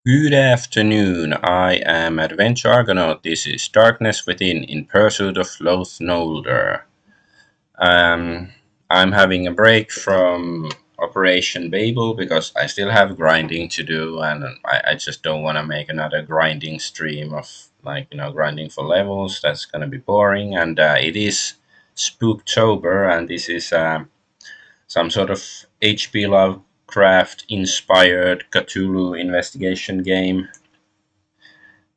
Good afternoon. I am Adventure Argonaut. This is Darkness Within in pursuit of Loath Nolder. Um, I'm having a break from Operation Babel because I still have grinding to do, and I just don't want to make another grinding stream of grinding for levels. That's gonna be boring. And it is Spooktober, and this is some sort of H.P. Lovecraft inspired Cthulhu investigation game.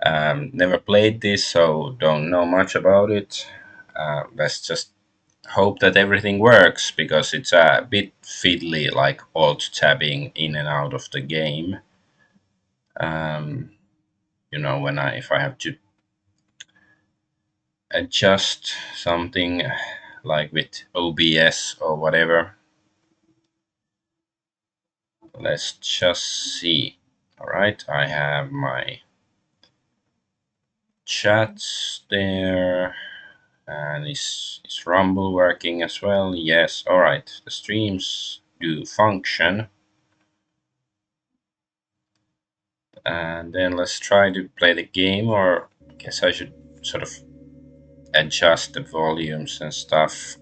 Never played this, so don't know much about it. Let's just hope that everything works because it's a bit fiddly, like alt tabbing in and out of the game. Um, when if I have to adjust something like with OBS or whatever. Let's just see. All right, I have my chats there. And is Rumble working as well? Yes. All right. The streams do function. And then let's try to play the game, or I guess I should sort of adjust the volumes and stuff.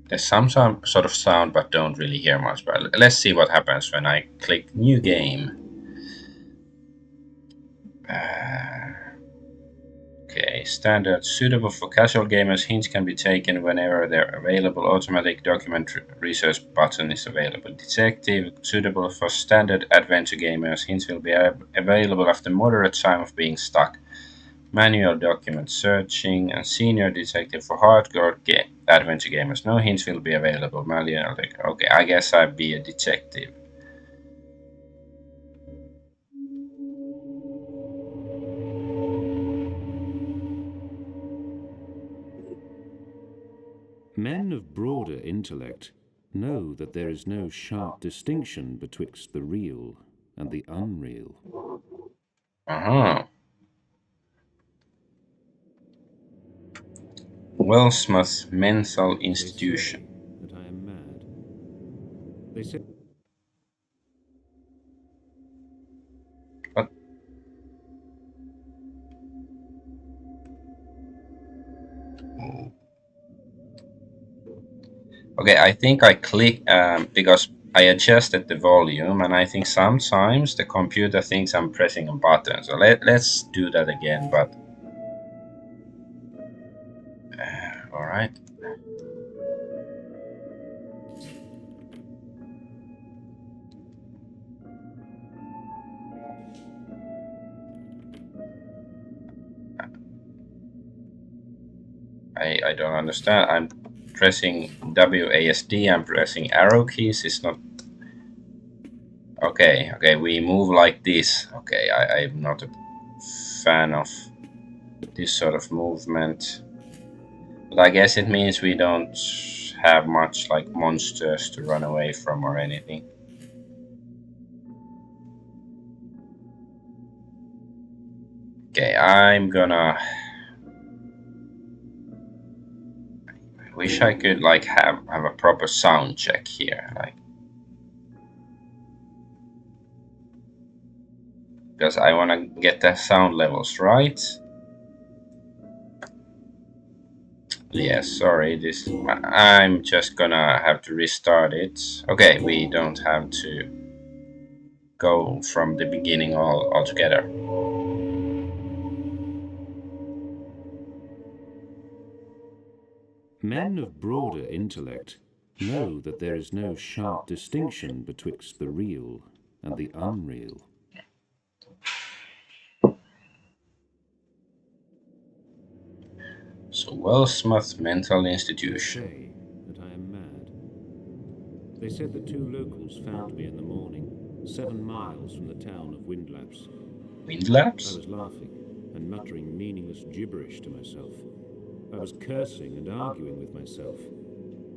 There's some sort of sound, but don't really hear much. But let's see what happens when I click new game. Okay, standard suitable for casual gamers. Hints can be taken whenever they're available. Automatic document research button is available. Detective suitable for standard adventure gamers. Hints will be available after moderate time of being stuck. Manual document searching and senior detective for hardcore adventure gamers. No hints will be available. Manual. Okay, I guess I'd be a detective. Men of broader intellect know that there is no sharp distinction betwixt the real and the unreal. Uh-huh. Wellsmouth Mental Institution. They say that I am mad. They say What? Okay, I think I click because I adjusted the volume, and I think sometimes the computer thinks I'm pressing a button. So let's do that again. But all right. I don't understand. I'm pressing WASD. I'm pressing arrow keys. It's not. Okay, okay. We move like this. Okay, I'm not a fan of this sort of movement. But I guess it means we don't have much like monsters to run away from or anything. Okay, I'm gonna. I wish I could like have a proper sound check here, like because I want to get the sound levels right. Yes, sorry. I'm just gonna have to restart it. Okay, we don't have to go from the beginning altogether. men of broader intellect know that there is no sharp distinction betwixt the real and the unreal. So, Wellsmouth Mental They Institution. say that I am mad. They said that two locals found me in the morning, 7 miles from the town of Windlaps. I Windlaps? was laughing and muttering meaningless gibberish to myself. I was cursing and arguing with myself.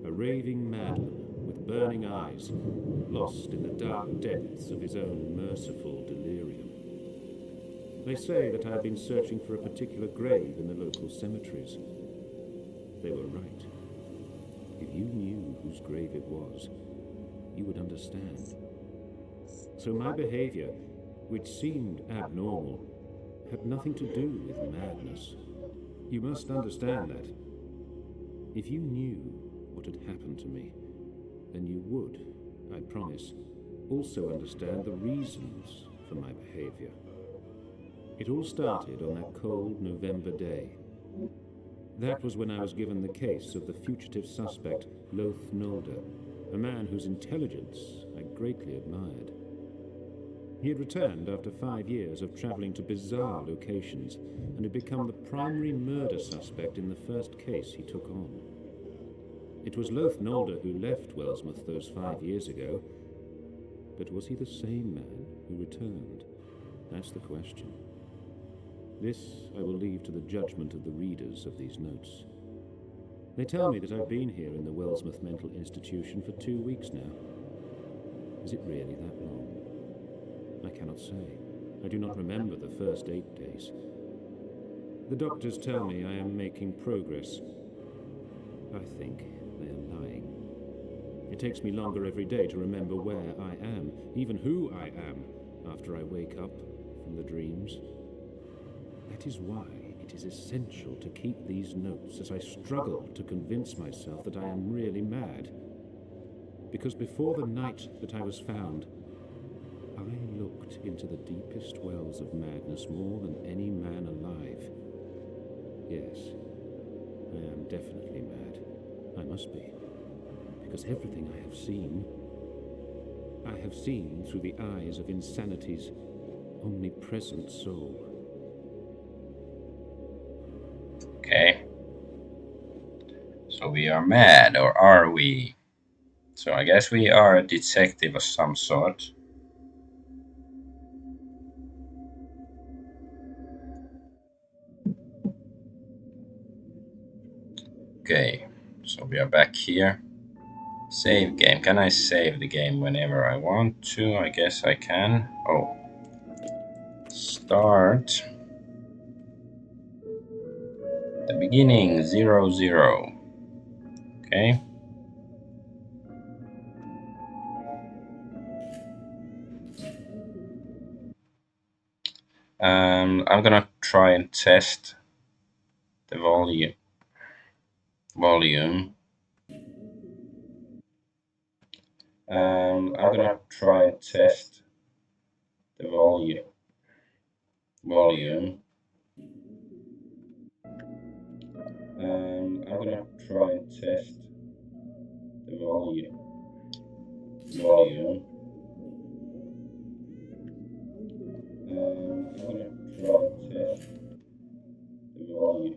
A raving madman with burning eyes, lost in the dark depths of his own merciful delirium. They say that I have been searching for a particular grave in the local cemeteries. They were right. If you knew whose grave it was, you would understand. So my behavior, which seemed abnormal, had nothing to do with madness. You must understand that. If you knew what had happened to me, then you would, I promise, also understand the reasons for my behavior. It all started on that cold November day. That was when I was given the case of the fugitive suspect, Loath Nolder, a man whose intelligence I greatly admired. He had returned after 5 years of traveling to bizarre locations and had become the primary murder suspect in the first case he took on. It was Loath Nolder who left Wellsmouth those 5 years ago, but was he the same man who returned? That's the question. This I will leave to the judgment of the readers of these notes. They tell me that I've been here in the Wellsmouth Mental Institution for 2 weeks now. Is it really that long? I cannot say. I do not remember the first 8 days. The doctors tell me I am making progress. I think they are lying. It takes me longer every day to remember where I am, even who I am, after I wake up from the dreams. That is why it is essential to keep these notes as I struggle to convince myself that I am really mad. Because before the night that I was found, I looked into the deepest wells of madness more than any man alive. Yes, I am definitely mad. I must be. Because everything I have seen through the eyes of insanity's omnipresent soul. Okay. So we are mad, or are we? So I guess we are a detective of some sort. Okay, so we are back here. Save game. Can I save the game whenever I want to? I guess I can. Oh. Start. The beginning, 00. Okay. I'm gonna try and test the volume. I'm gonna try and test the volume. I'm gonna try and test the volume. I'm gonna try and test the volume.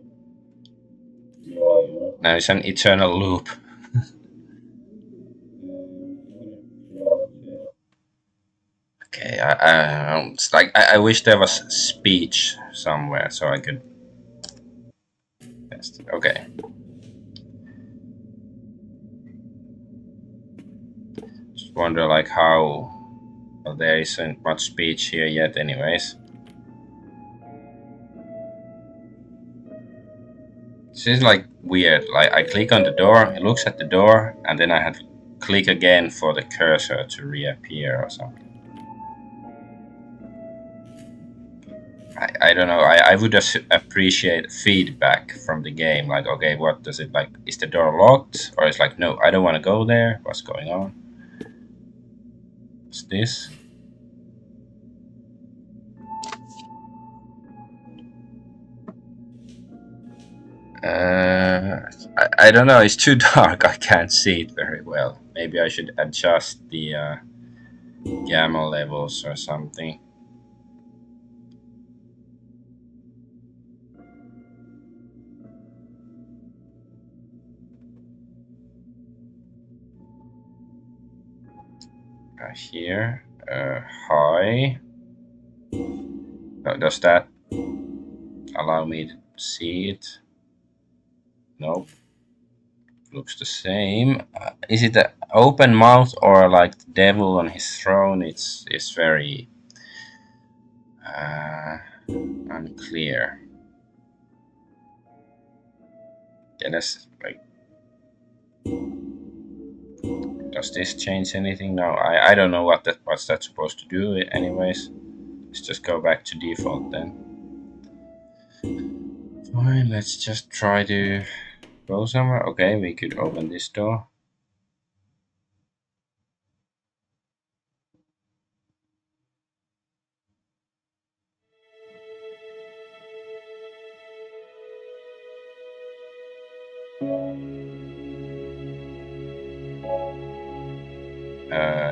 Now it's an eternal loop. Okay, it's like I wish there was speech somewhere so I could test it. Okay. Just wonder like how well, there isn't much speech here yet anyways. This is like weird. Like I click on the door, it looks at the door, and then I have to click again for the cursor to reappear or something. I don't know. I would just appreciate feedback from the game. Like, okay, what does it like? Is the door locked? Or it's like, no, I don't want to go there. What's going on? What's this? I don't know. It's too dark. I can't see it very well. Maybe I should adjust the gamma levels or something. Here, high. Does that allow me to see it? Nope. Looks the same. Is it an open mouth or like the devil on his throne? It's very unclear. Yeah, that's like Does this change anything? No, I don't know what's that supposed to do anyways. Let's just go back to default then. Fine, let's just try to go somewhere. Okay, we could open this door.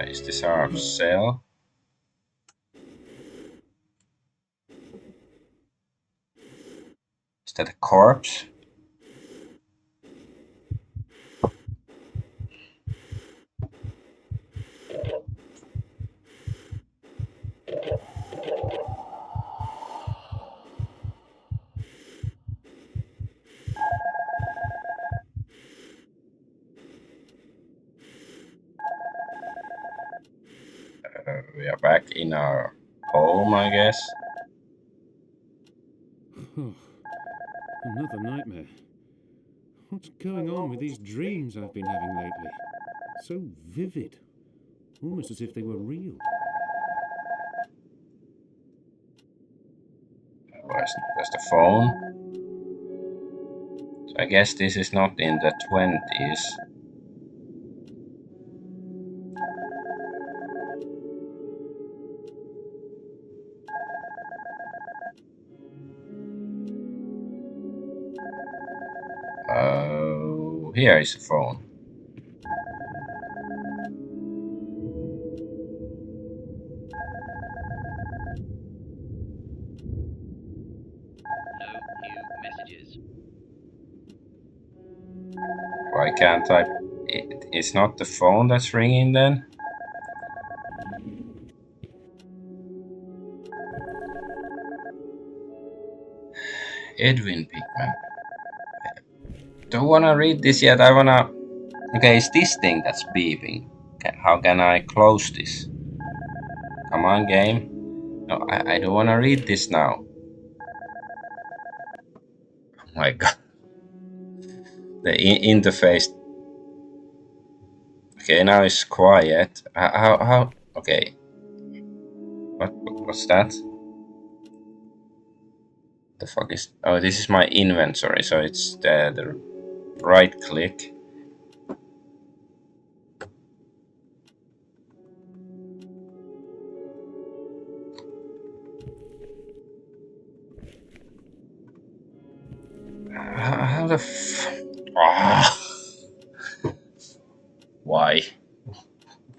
Is this our cell? Is that a corpse? We are back in our home, I guess. Oh, another nightmare. What's going on with these dreams I've been having lately? So vivid. Almost as if they were real. Where's the phone? So I guess this is not in the 20s. Oh, here is a phone. No new messages. Why can't I? It's not the phone that's ringing then? Edwin Pickman. Don't wanna read this yet. I wanna. Okay, it's this thing that's beeping. Okay, how can I close this? Come on, game. No, I don't wanna read this now. Oh my god. The interface. Okay, now it's quiet. How? Okay. What's that? The fuck is? Oh, this is my inventory. So it's the right click. How the ah? Why?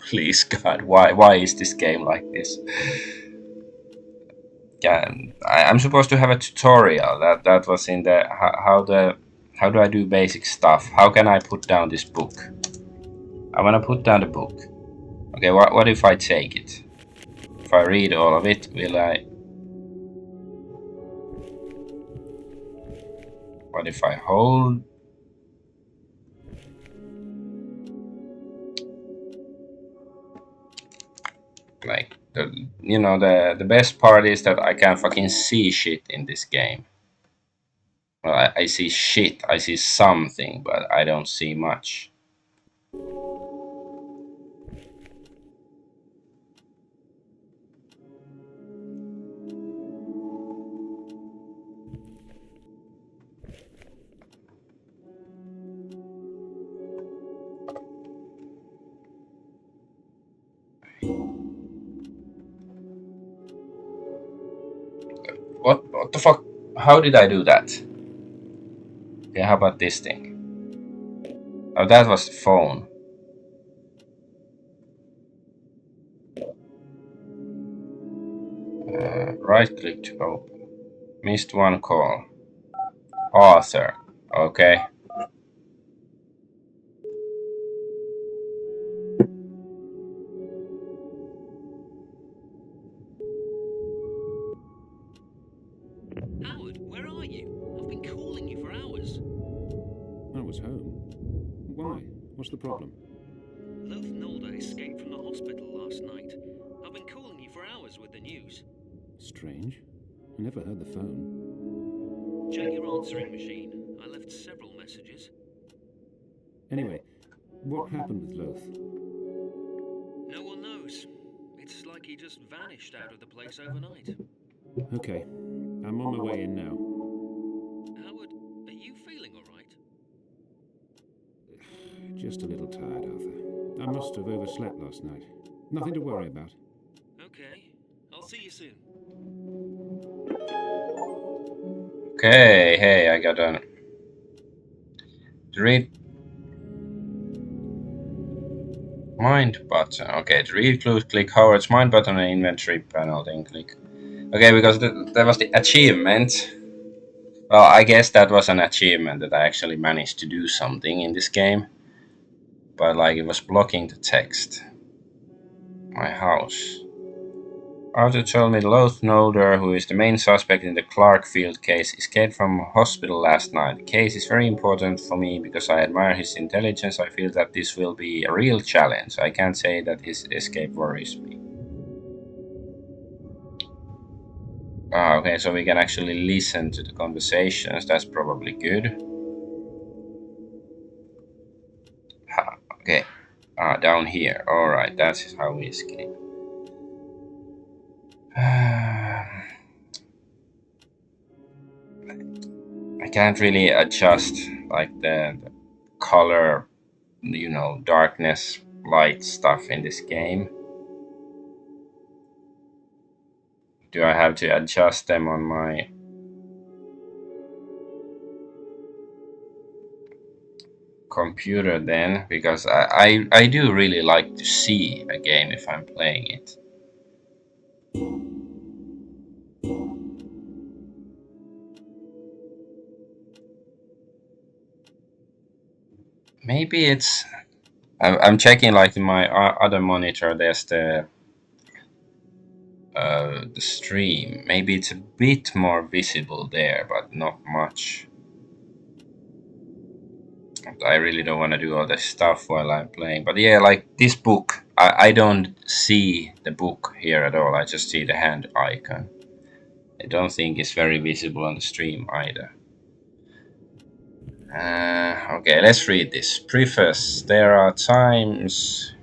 Please God, why is this game like this? Yeah, I'm supposed to have a tutorial. That was in the how do I do basic stuff? How can I put down this book? I wanna put down the book. Okay, what if I take it? If I read all of it, will I? What if I hold? Like the best part is that I can fucking see shit in this game. Well, I see shit. I see something, but I don't see much. What the fuck? How did I do that? Okay, how about this thing? Oh, that was the phone. Right click to open. Missed one call. Author. Okay. Howard, where are you? I've been calling you for hours. I was home. Why? What's the problem? Loath Nolder escaped from the hospital last night. I've been calling you for hours with the news. Strange. I never heard the phone. Check your answering machine. I left several messages. Anyway, what happened with Loath? he just vanished out of the place overnight. Okay, I'm on my way in now. Howard, are you feeling alright? Just a little tired, Arthur. I must have overslept last night. Nothing to worry about. Okay, I'll see you soon. Okay, hey, I got a read mind button. Okay, to read clues, click Howard's mind button on the inventory panel, then click. Okay, because that was the achievement. Well, I guess that was an achievement that I actually managed to do something in this game. But like it was blocking the text. My house. Arthur told me Loath Nolder, who is the main suspect in the Clarkfield case, escaped from hospital last night. The case is very important for me because I admire his intelligence. I feel that this will be a real challenge. I can't say that his escape worries me. Ah, okay, so we can actually listen to the conversations. That's probably good. Okay. Down here. Alright, that's how we escape. I can't really adjust like the color, darkness, light stuff in this game. Do I have to adjust them on my computer then? Because I do really like to see a game if I'm playing it. Maybe it's. I'm checking like in my other monitor. There's the stream. Maybe it's a bit more visible there, but not much. I really don't want to do all this stuff while I'm playing. But yeah, like this book, I don't see the book here at all. I just see the hand icon. I don't think it's very visible on the stream either. Okay, let's read this. Preface. There are times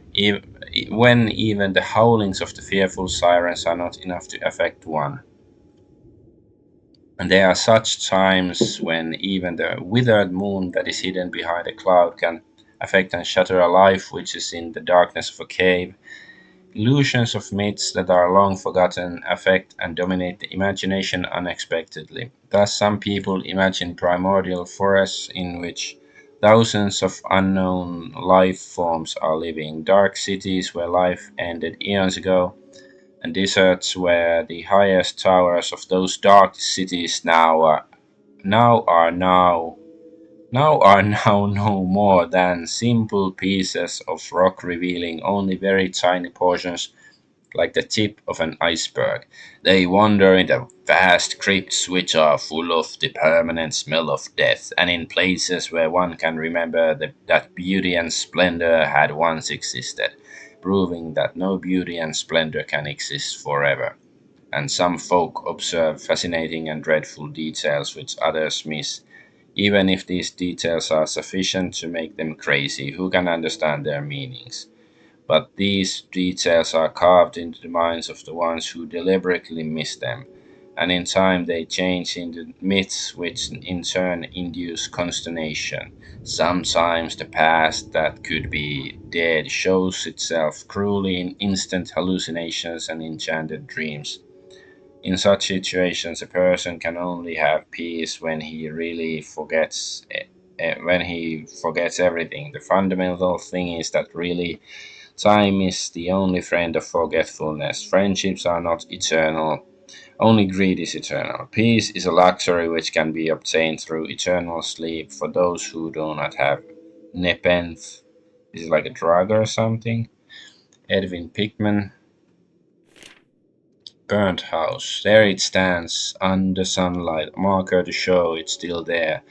when even the howlings of the fearful sirens are not enough to affect one. And there are such times when even the withered moon that is hidden behind a cloud can affect and shatter a life which is in the darkness of a cave. Illusions of myths that are long forgotten affect and dominate the imagination unexpectedly. Thus, some people imagine primordial forests in which thousands of unknown life forms are living, dark cities where life ended eons ago, and deserts where the highest towers of those dark cities now are now now are now no more than simple pieces of rock revealing only very tiny portions like the tip of an iceberg. They wander in the vast crypts which are full of the permanent smell of death, and in places where one can remember that beauty and splendor had once existed, proving that no beauty and splendor can exist forever. And some folk observe fascinating and dreadful details which others miss. Even if these details are sufficient to make them crazy, who can understand their meanings? But these details are carved into the minds of the ones who deliberately miss them, and in time they change into myths which in turn induce consternation. Sometimes the past that could be dead shows itself cruelly in instant hallucinations and enchanted dreams. In such situations, a person can only have peace when he really forgets. When he forgets everything. The fundamental thing is that really time is the only friend of forgetfulness. Friendships are not eternal. Only greed is eternal. Peace is a luxury which can be obtained through eternal sleep for those who do not have nepenthe. Is it like a drug or something? Edwin Pickman. Burnt house. There it stands, under sunlight, a marker to show it's still there,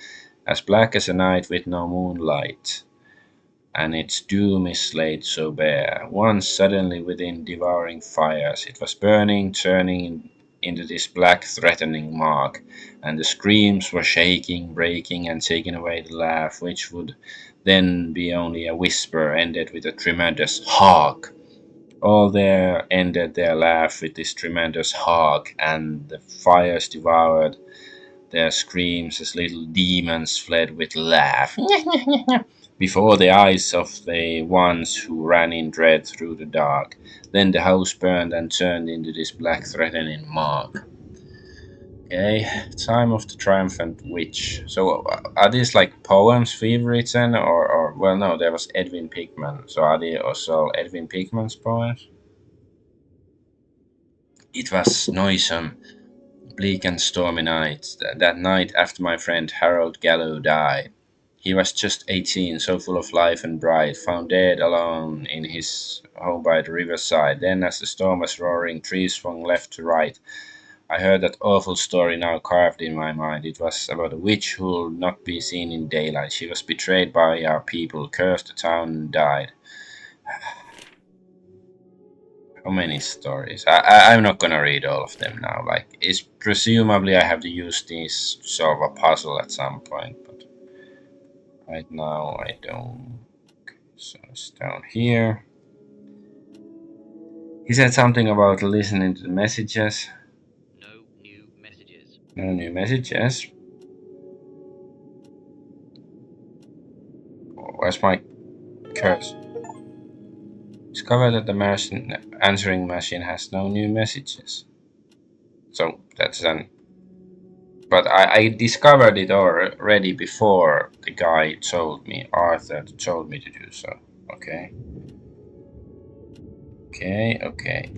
as black as a night with no moonlight, and its doom is laid so bare. Once suddenly within devouring fires, it was burning, turning into this black threatening mark, and the screams were shaking, breaking, and taking away the laugh, which would then be only a whisper, ended with a tremendous hark, All there ended their laugh with this tremendous hog, and the fires devoured their screams as little demons fled with laugh before the eyes of the ones who ran in dread through the dark. Then the house burned and turned into this black threatening mob. Okay, time of the triumphant witch. So are these like poems we've written, or well, no, there was Edwin Pickman. So are they also Edwin Pickman's poems? It was noisome, bleak and stormy night. That night after my friend Harold Gallo died. He was just 18, so full of life and bright, found dead alone in his home by the riverside. Then, as the storm was roaring, trees swung left to right. I heard that awful story now carved in my mind. It was about a witch who would not be seen in daylight. She was betrayed by our people, cursed the town, and died. How many stories? I'm not gonna read all of them now. Like, it's presumably I have to use these to solve a puzzle at some point, but right now I don't. So it's down here. He said something about listening to the messages. No new messages. No new messages. Where's my curse? Discover that the answering machine has no new messages. So that's an. But I discovered it already before the guy told me, Arthur told me to do so. Okay. Okay.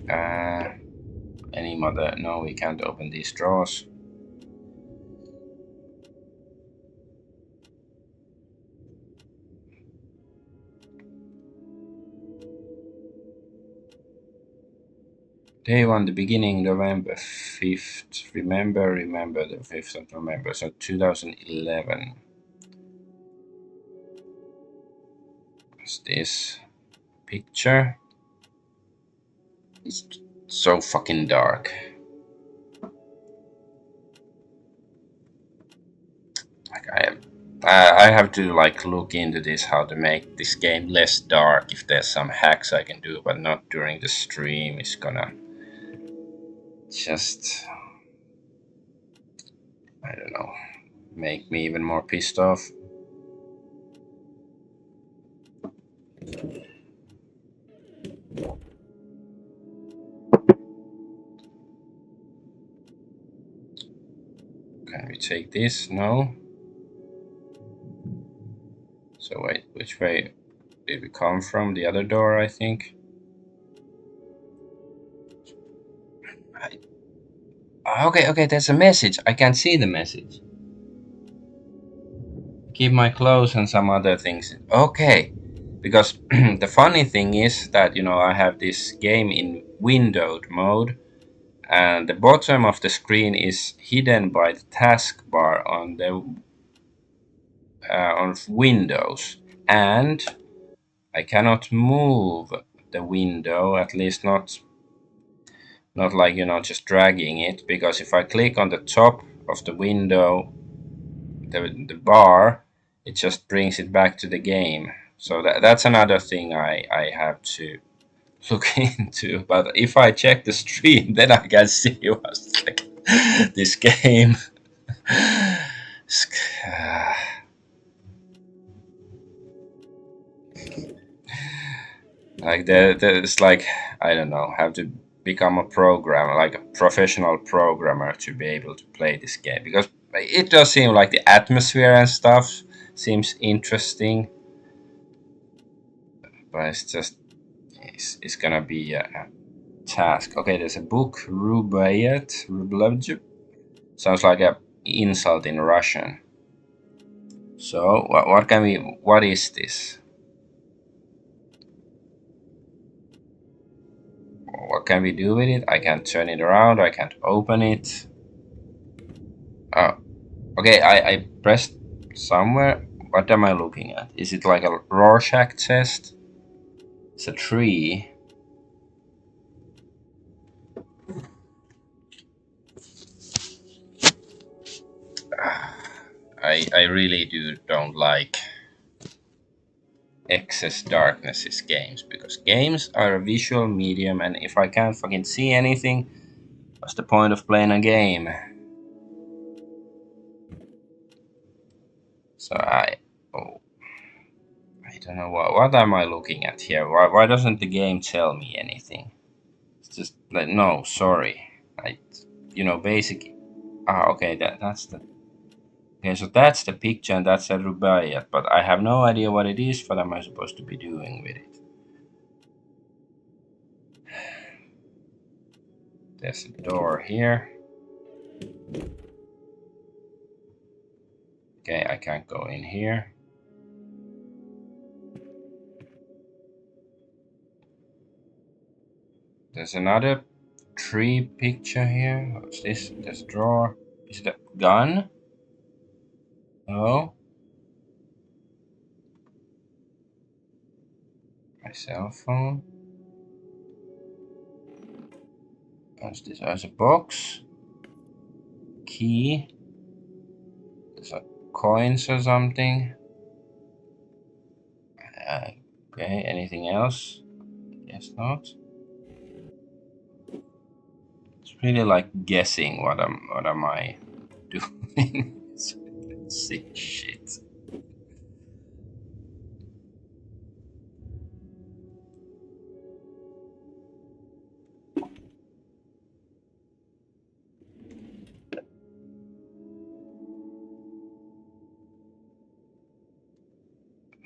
Any mother? No, we can't open these drawers. Day 1, the beginning, November 5th. Remember the 5th of November. So 2011. What's this picture? It's so fucking dark. Like I have to like look into this, how to make this game less dark. If there's some hacks I can do, but not during the stream. It's gonna just, I don't know, make me even more pissed off. Can we take this? No. So wait, which way did we come from? The other door, I think. Okay, there's a message. I can see the message. Keep my clothes and some other things. Okay. Because the funny thing is that, I have this game in windowed mode, and the bottom of the screen is hidden by the taskbar on the on Windows, and I cannot move the window, at least not like just dragging it, because if I click on the top of the window, the bar, it just brings it back to the game. So that's another thing I have to look into. But if I check the stream, then I can see what's like this game. Like there's like, I don't know, have to become a programmer, like a professional programmer, to be able to play this game, because it does seem like the atmosphere and stuff seems interesting, but it's just it's gonna be a task. Okay, there's a book, Rubaiyat, Rublevju. Sounds like a insult in Russian. So what is this? What can we do with it? I can't turn it around, I can't open it. Oh, okay, I pressed somewhere. What am I looking at? Is it like a Rorschach test? It's a tree. I really don't like excess darkness is games, because games are a visual medium, and if I can't fucking see anything, what's the point of playing a game? So oh, I don't know what am I looking at here. Why doesn't the game tell me anything? It's just like, no, sorry. I, basic. Okay, that's the. Okay, so that's the picture and that's a rubaiyat, but I have no idea what it is. What am I supposed to be doing with it? There's a door here. Okay, I can't go in here. There's another tree picture here. What's this? There's a drawer. Is it a gun? Oh. My cell phone. What's this? There's a box. Key. There's a coins or something. Okay, anything else? Guess not. It's really like guessing what am I doing. Let's see. Shit.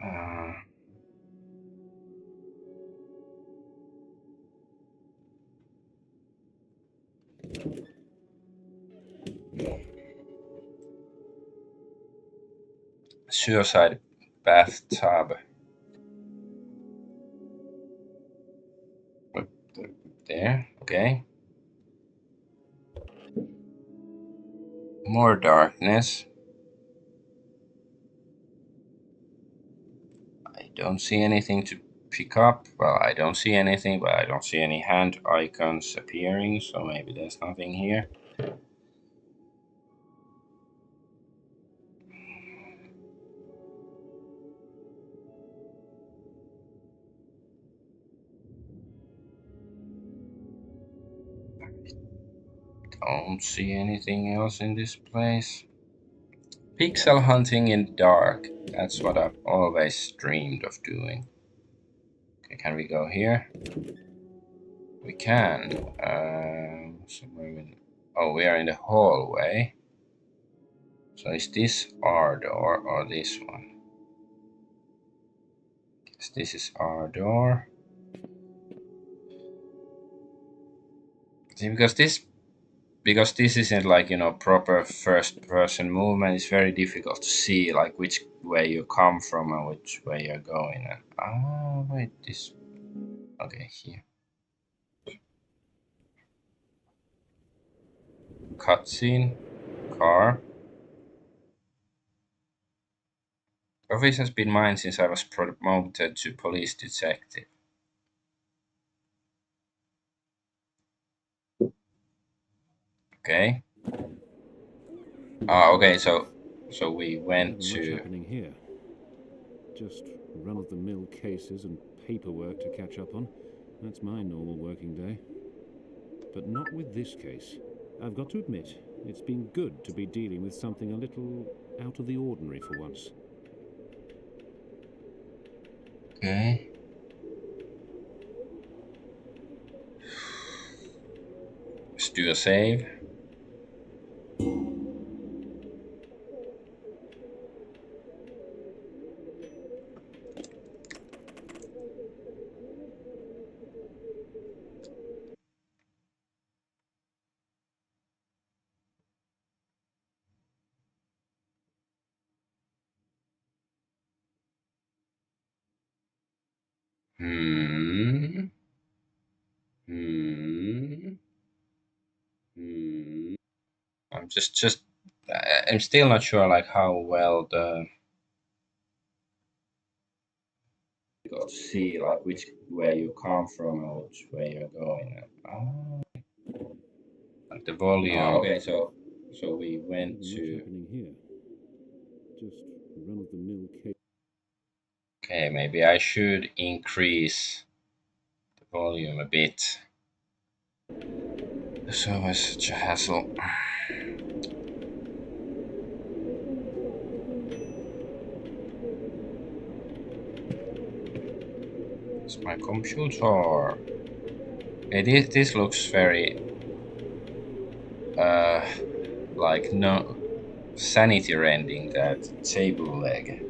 Uh, Suicide bathtub. There. Okay. More darkness. I don't see anything to pick up. Well, I don't see anything, but I don't see any hand icons appearing, so maybe there's nothing here. Don't see anything else in this place. Pixel hunting in dark. That's what I've always dreamed of doing. Okay, can we go here? We can. Oh, we are in the hallway. So is this our door or this one? Yes, this is our door. See, because this isn't like, proper first person movement, it's very difficult to see like which way you come from and which way you're going. And wait, this. Okay, here. Cutscene. Car. Office has been mine since I was promoted to police detective. Okay. Okay. So we went Nothing much to. happening here. Just run-of-the-mill cases and paperwork to catch up on. That's my normal working day. But not with this case. I've got to admit, it's been good to be dealing with something a little out of the ordinary for once. Okay. Let's do a save. Hmm. Hmm. Hmm. I'm still not sure like how well the see like which way you come from and which way you're going. Like the volume. Okay, so we went Nothing much to. happening here. Just run-of-the-mill case. Okay, maybe I should increase the volume a bit. It's always such a hassle. It's my computer. This looks very like no sanity rending, that table leg.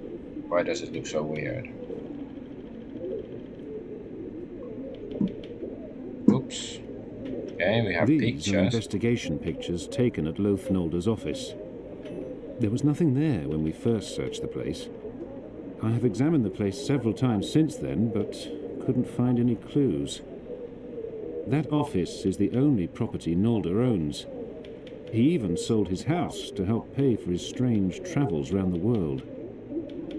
Why does it look so weird? Oops. Okay, we have These are pictures. investigation pictures taken at Loath Nolder's office. There was nothing there when we first searched the place. I have examined the place several times since then, but couldn't find any clues. That office is the only property Nolder owns. He even sold his house to help pay for his strange travels around the world.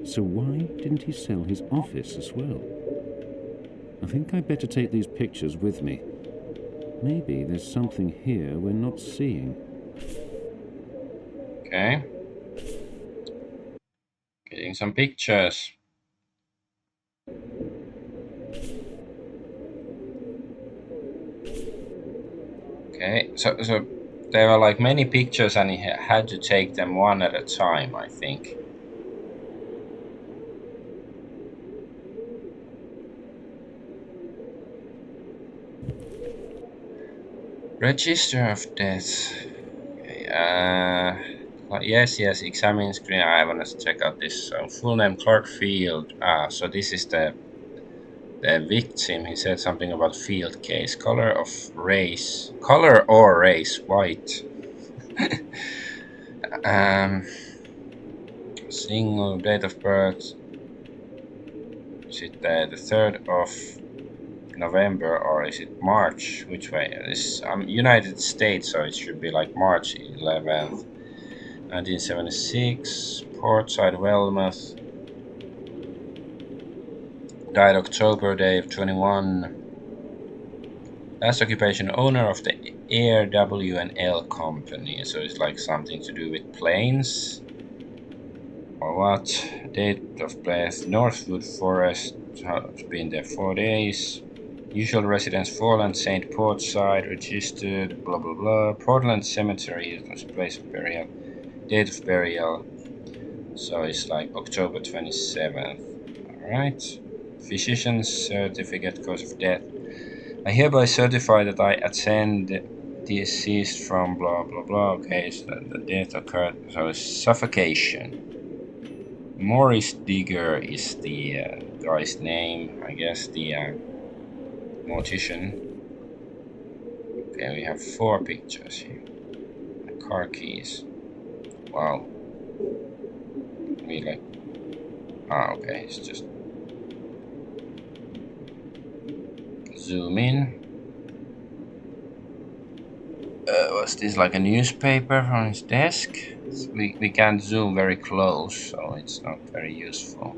So why didn't he sell his office as well? I think I'd better take these pictures with me. Maybe there's something here we're not seeing. Okay. Getting some pictures. Okay, so there were like many pictures and he had to take them one at a time, I think. Register of death. Okay, yes, examine screen. I want to check out this. So full name Clark Field. So this is the victim. He said something about field case. Color or race, white. Single date of birth. Is it the 3rd of November or is it March? Which way? It's United States, so it should be like March 11th, 1976. Portside, Weymouth. Died October, day of 21. Last occupation, owner of the Air W&L company. So it's like something to do with planes. Or what? Date of birth, Northwood Forest. It's been there 4 days. Usual residence, Foreland, St. Portside, registered, blah blah blah. Portland Cemetery was place of burial. Date of burial. So it's like October 27th. Alright. Physician's certificate, cause of death. I hereby certify that I attend deceased from blah blah blah. Okay, so the death occurred. So it's suffocation. Maurice Digger is the guy's name, I guess, the mortician. Okay, we have 4 pictures here. Car keys. Wow. We like. Okay, it's just zoom in. Was this like a newspaper on his desk? We can't zoom very close, so it's not very useful.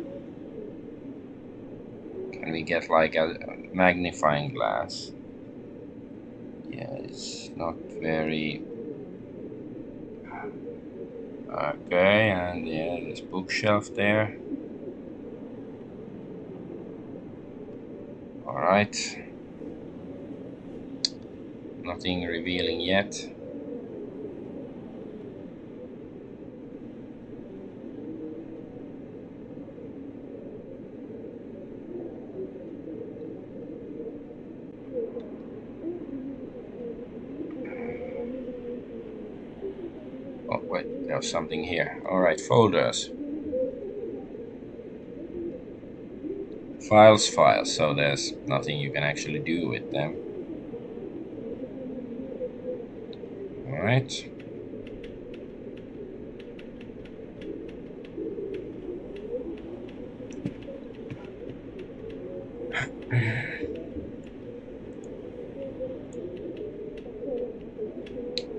Can we get like a magnifying glass? Yeah, it's not very. Okay, and yeah, this bookshelf there. Alright. Nothing revealing yet. Oh, wait, there's something here. Alright, folders. Files, so there's nothing you can actually do with them. Alright.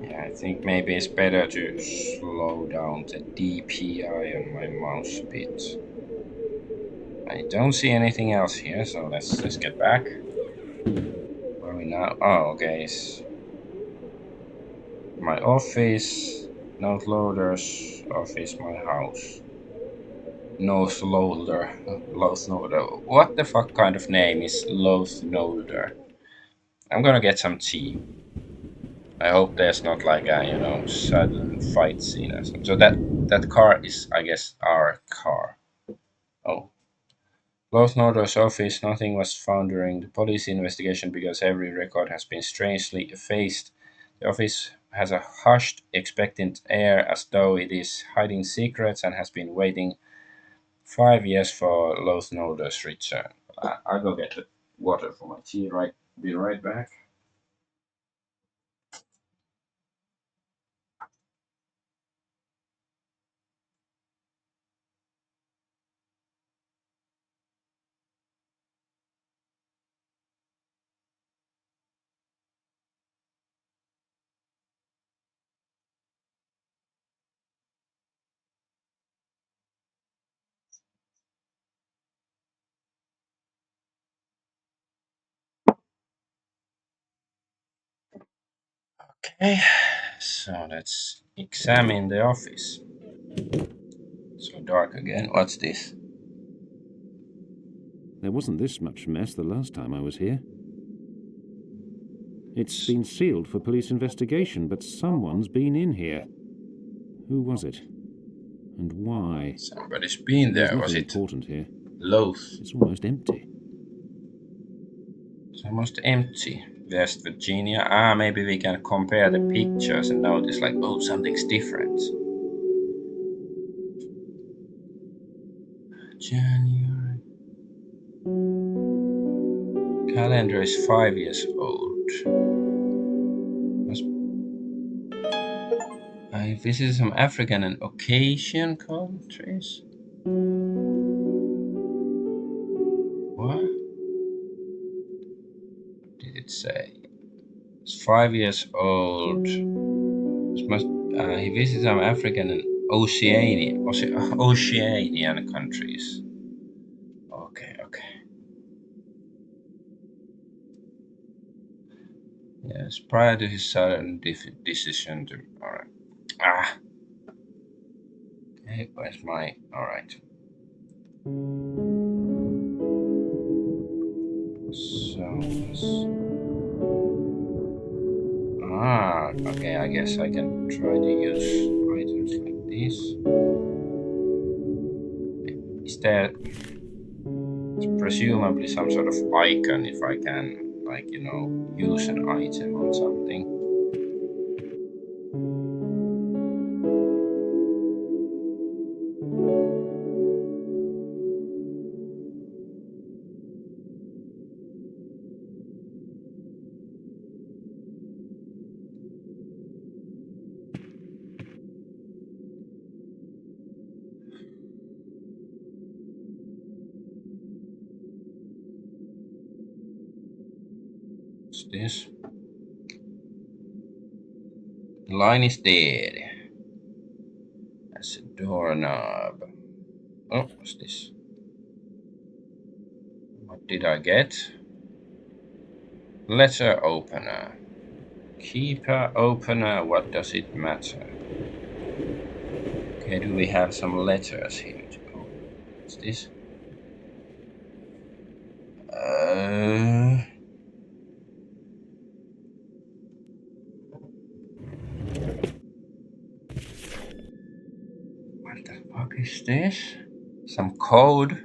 Yeah, I think maybe it's better to slow down the DPI on my mouse a bit. I don't see anything else here, so let's get back. Where are we now? Oh, okay. It's my office, note loaders, office, my house. North Loader. Loath Nolder. What the fuck kind of name is Loath Nolder? I'm gonna get some tea. I hope there's not like a sudden fight scene or something. So that car is, I guess, our car. Oh, Loath Nolder's office. Nothing was found during the police investigation because every record has been strangely effaced. The office has a hushed, expectant air as though it is hiding secrets and has been waiting 5 years for Loath Nolder's return. I'll go get the water for my tea. Right, be right back. Okay, so let's examine the office. So dark again. What's this? There wasn't this much mess the last time I was here. It's been sealed for police investigation, but someone's been in here. Who was it? And why? Somebody's been There's there. Was nothing it important here. Loath? It's almost empty. It's almost empty. West Virginia. Ah, maybe we can compare the pictures and notice like, oh, something's different. January. Calendar is 5 years old. Must I visited some African and Caucasian countries. What did it say? It's 5 years old. This must he visited some African and Oceanian countries. Okay, okay. Yes, prior to his sudden decision to. Alright. Ah, okay, where's my. Alright. So. Ah, okay, I guess I can try to use items like this. Is there presumably some sort of icon if I can, like, use an item on something? What's this? The line is dead. That's a doorknob. Oh, what's this? What did I get? Letter opener. Keeper opener, what does it matter? Okay, do we have some letters here to open? What's this? Uh, what the fuck is this? Some code?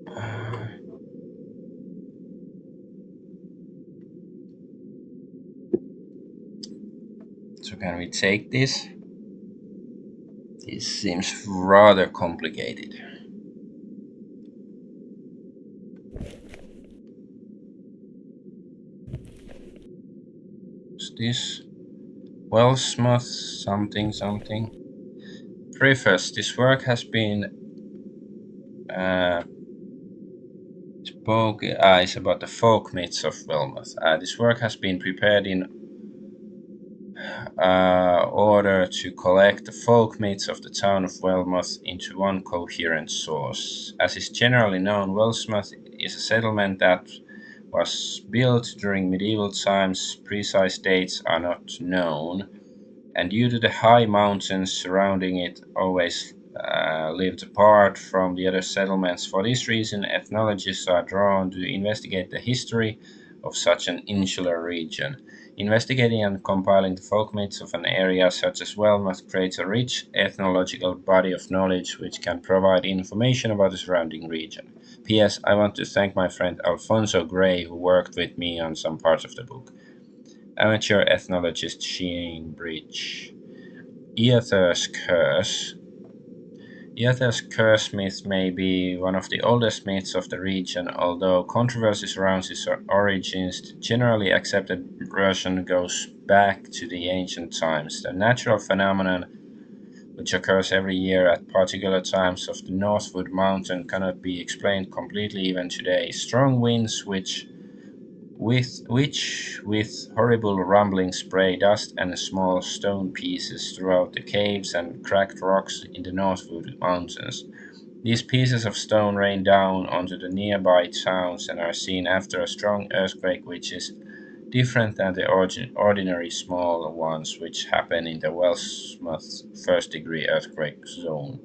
Uh, so can we take this? This seems rather complicated. What's this? Wellsmith something something. Preface. This work has been uh, it's about the folk myths of Wellmouth. This work has been prepared in order to collect the folk myths of the town of Wellmouth into one coherent source. As is generally known, Wellsmouth is a settlement that was built during medieval times. Precise dates are not known, and due to the high mountains surrounding it, always lived apart from the other settlements. For this reason, ethnologists are drawn to investigate the history of such an insular region. Investigating and compiling the folk myths of an area such as Weymouth creates a rich ethnological body of knowledge which can provide information about the surrounding region. P.S. I want to thank my friend Alfonso Gray, who worked with me on some parts of the book. Amateur ethnologist Sheen Bridge. Eother's curse. Eother's curse myth may be one of the oldest myths of the region, although controversy surrounds its origins. The generally accepted version goes back to the ancient times. The natural phenomenon, which occurs every year at particular times of the Northwood Mountain, cannot be explained completely even today. Strong winds, which with horrible rumbling spray dust and small stone pieces throughout the caves and cracked rocks in the Northwood Mountains. These pieces of stone rain down onto the nearby towns and are seen after a strong earthquake, which is different than the ordinary small ones which happen in the Wellsmouth first degree earthquake zone.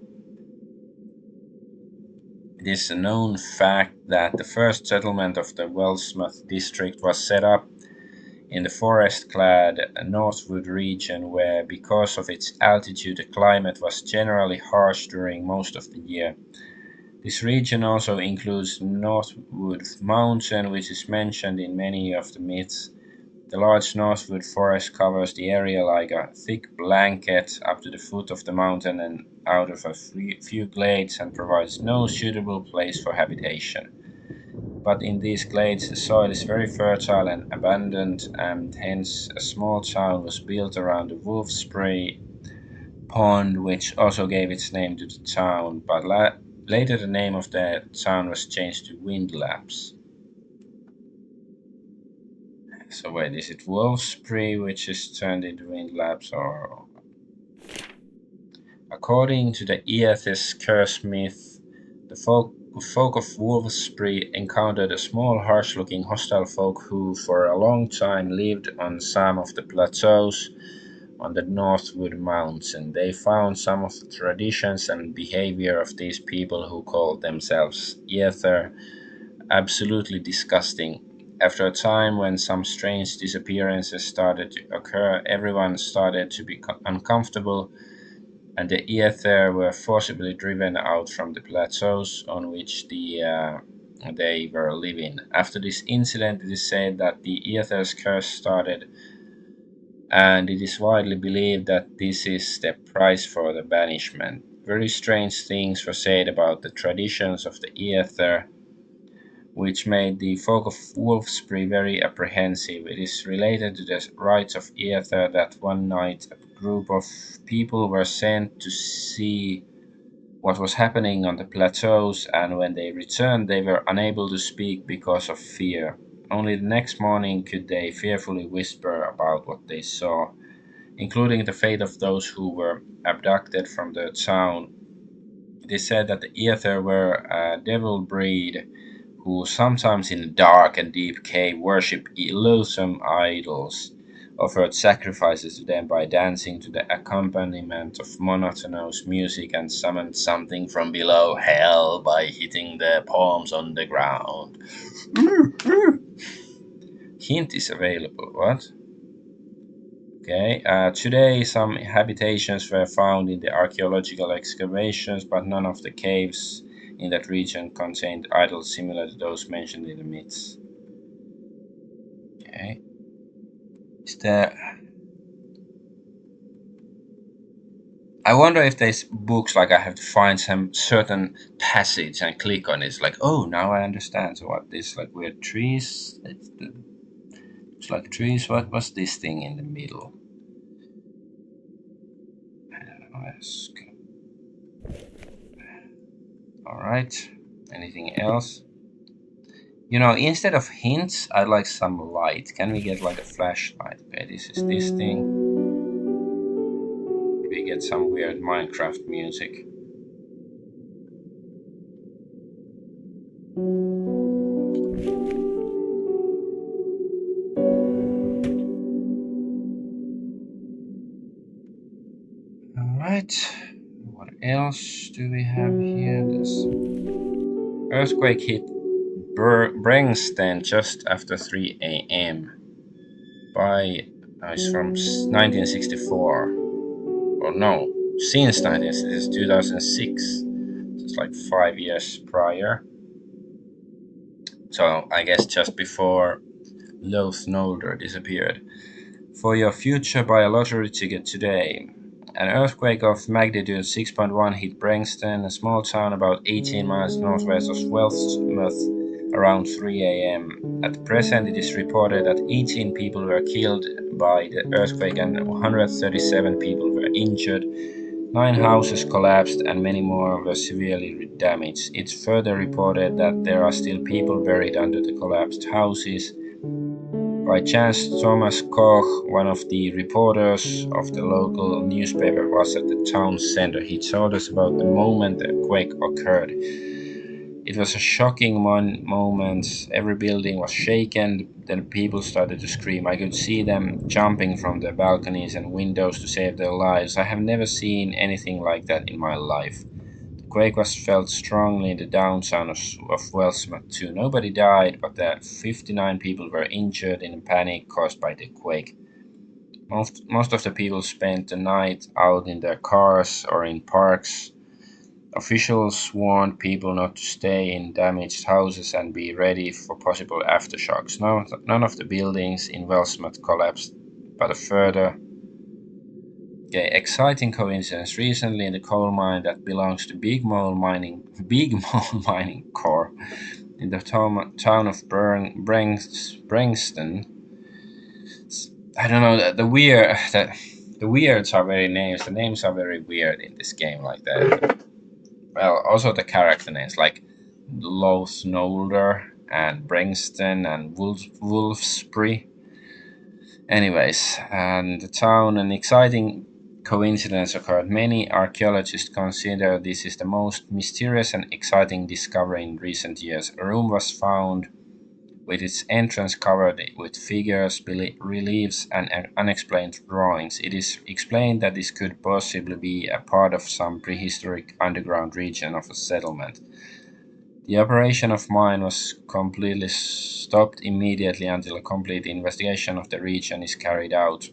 It is a known fact that the first settlement of the Wellsmouth district was set up in the forest-clad Northwood region where, because of its altitude, the climate was generally harsh during most of the year. This region also includes Northwood Mountain, which is mentioned in many of the myths. The large Northwood forest covers the area like a thick blanket up to the foot of the mountain and out of a few glades, and provides no suitable place for habitation. But in these glades the soil is very fertile and abundant, and hence a small town was built around the Wolfspray Pond, which also gave its name to the town, but later the name of the town was changed to Windlaps. So wait, is it Wolfspray which is turned into Windlaps, or... According to the Eoth's curse myth, the folk of Wolfspray encountered a small, harsh-looking, hostile folk who, for a long time, lived on some of the plateaus on the Northwood Mountain. They found some of the traditions and behavior of these people, who called themselves Ether, absolutely disgusting. After a time when some strange disappearances started to occur, everyone started to be uncomfortable, and the Ether were forcibly driven out from the plateaus on which they were living. After this incident, it is said that the Ether's curse started, and it is widely believed that this is the price for the banishment. Very strange things were said about the traditions of the Ether, which made the folk of Wolfspray very apprehensive. It is related to the rites of Ether that one night a group of people were sent to see what was happening on the plateaus, and when they returned, they were unable to speak because of fear. Only the next morning could they fearfully whisper about what they saw, including the fate of those who were abducted from the town. It is said that the Ether were a devil breed who sometimes in a dark and deep cave worshipped loathsome idols, offered sacrifices to them by dancing to the accompaniment of monotonous music, and summoned something from below hell by hitting their palms on the ground. Hint is available, what? Okay, today some habitations were found in the archaeological excavations, but none of the caves in that region contained idols similar to those mentioned in the myths. Okay, is there... I wonder if there's books like I have to find some certain passage and click on it. It's like, oh, now I understand. So what? This like weird trees? It's like trees. What was this thing in the middle? All right. Anything else? You know, instead of hints, I'd like some light. Can we get like a flashlight? Okay, this is this thing. We get some weird Minecraft music. Right. What else do we have here? This earthquake hit Brengston just after 3 a.m. by it's from 1964. Or no, since 1960, 2006. So it's like 5 years prior. So I guess just before Loath Nolder disappeared. For your future buy a lottery ticket today. An earthquake of magnitude 6.1 hit Brengston, a small town about 18 miles northwest of Wellsmouth, around 3 a.m. At present, it is reported that 18 people were killed by the earthquake and 137 people were injured. 9 houses collapsed and many more were severely damaged. It's further reported that there are still people buried under the collapsed houses. By chance, Thomas Koch, one of the reporters of the local newspaper, was at the town center. He told us about the moment the quake occurred. It was a shocking moment. Every building was shaken. Then people started to scream. I could see them jumping from the balconies and windows to save their lives. I have never seen anything like that in my life. The quake was felt strongly in the downtown of Wellsmouth too. Nobody died, but 59 people were injured in panic caused by the quake. Most of the people spent the night out in their cars or in parks. Officials warned people not to stay in damaged houses and be ready for possible aftershocks. None of the buildings in Wellsmouth collapsed, but a further exciting coincidence. Recently, in the coal mine that belongs to Big Mole Mining Corp in the town of Brengston. I don't know the weirds are very names. The names are very weird in this game, like that. Well, also the character names like Loath, Nolder, and Brengston and Wolfsbury. Anyways, and the town, an exciting coincidence occurred. Many archaeologists consider this is the most mysterious and exciting discovery in recent years. A room was found with its entrance covered with figures, reliefs, and unexplained drawings. It is explained that this could possibly be a part of some prehistoric underground region of a settlement. The operation of mine was completely stopped immediately until a complete investigation of the region is carried out.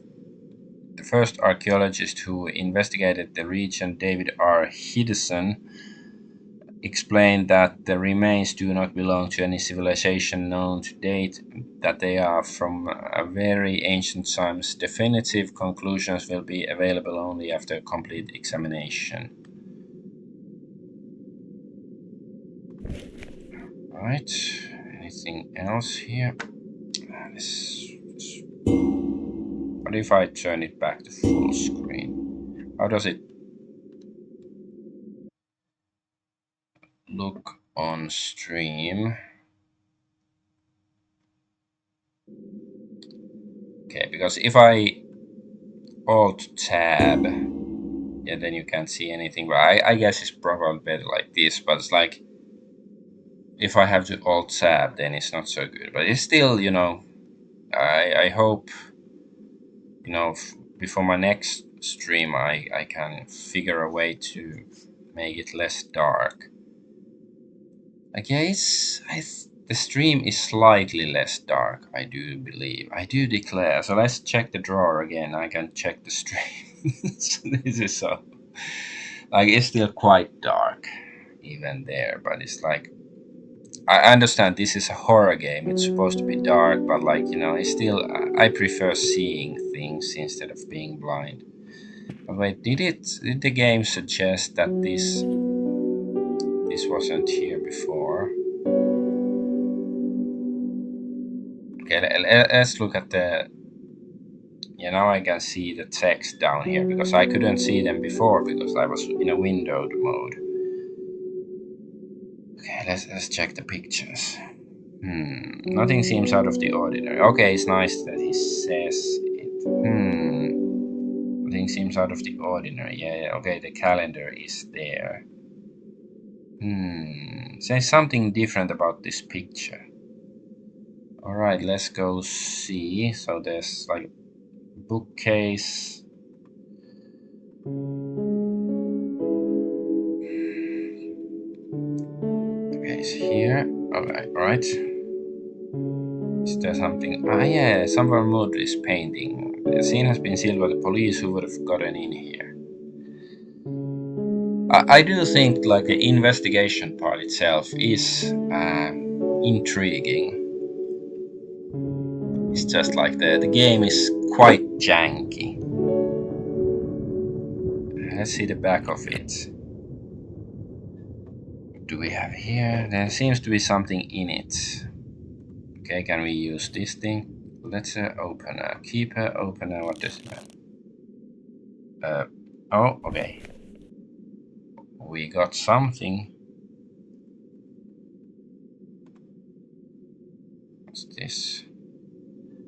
The first archaeologist who investigated the region, David R. Hidison, explained that the remains do not belong to any civilization known to date, that they are from a very ancient times. Definitive conclusions will be available only after complete examination. Right, anything else here? What if I turn it back to full screen? How does it look on stream? Okay, because if I Alt Tab, yeah, then you can't see anything. But I guess it's probably better like this. But it's like if I have to Alt Tab, then it's not so good. But it's still, I hope, before my next stream, I can figure a way to make it less dark. I guess the stream is slightly less dark, I do believe. I do declare. So let's check the drawer again. I can check the stream. So this is so. Like, it's still quite dark, even there, but it's like. I understand this is a horror game. It's supposed to be dark, but like, it's still. I prefer seeing things instead of being blind. But wait, did the game suggest that this wasn't here before? Okay, let's look at the. Now I can see the text down here because I couldn't see them before because I was in a windowed mode. Okay, let's check the pictures. Nothing seems out of the ordinary. Okay, it's nice that he says it. Nothing seems out of the ordinary. Yeah, okay, the calendar is there. Say something different about this picture. Alright, let's go see. So there's like bookcase. is here. Alright. Is there something? Ah, yeah, someone moved this painting. The scene has been sealed by the police. Who would have gotten in here? I do think like the investigation part itself is intriguing. It's just like the game is quite janky. Let's see the back of it. What do we have here? There seems to be something in it. Okay, can we use this thing? Let's opener. Keeper opener. What does that? Oh, okay. We got something. What's this?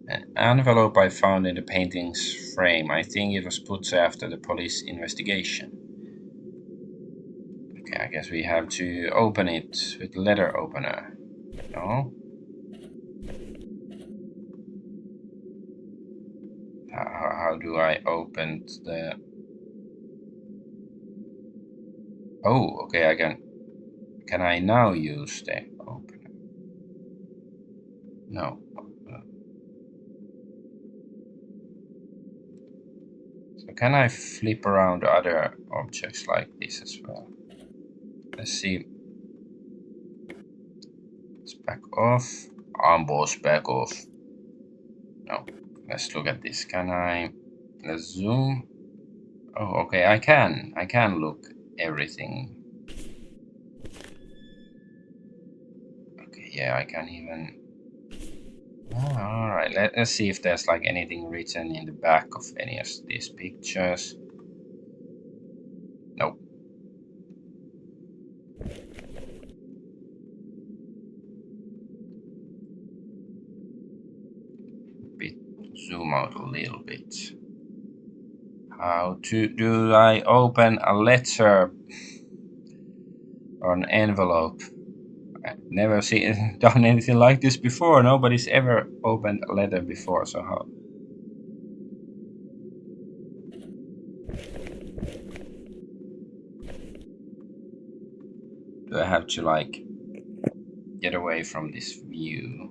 An envelope I found in the painting's frame. I think it was put after the police investigation. Okay, I guess we have to open it with letter opener. No? How do I open the... Oh, okay, I can... Can I now use the opener? No. So can I flip around other objects like this as well? Let's see. Let's back off. Armboss back off. No. Let's look at this. Can I... Let's zoom. Oh, okay, I can look everything. Okay, yeah, I can even... Oh, alright, let's see if there's like anything written in the back of any of these pictures. Nope. Zoom out a little bit. How do I open a letter or an envelope? I've never seen done anything like this before. Nobody's ever opened a letter before, so how? Do I have to like get away from this view?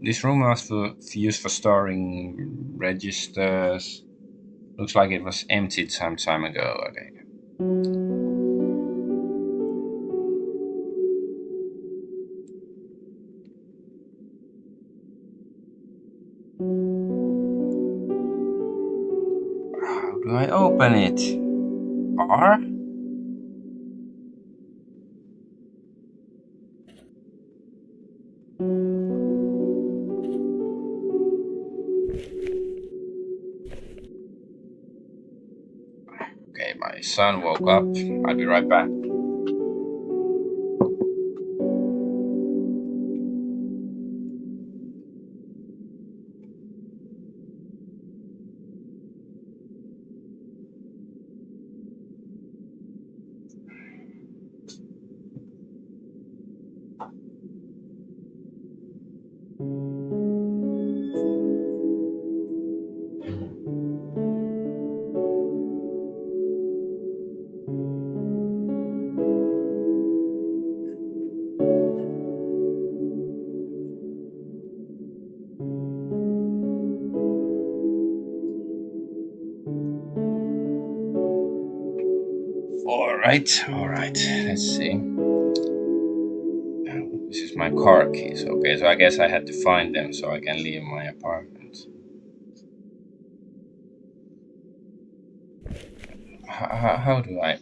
This room was used for storing registers. Looks like it was emptied some time ago. Okay. How do I open it? R? Okay, my son woke up. I'll be right back. Alright, let's see. This is my car keys. Okay, so I guess I had to find them so I can leave my apartment. How do I...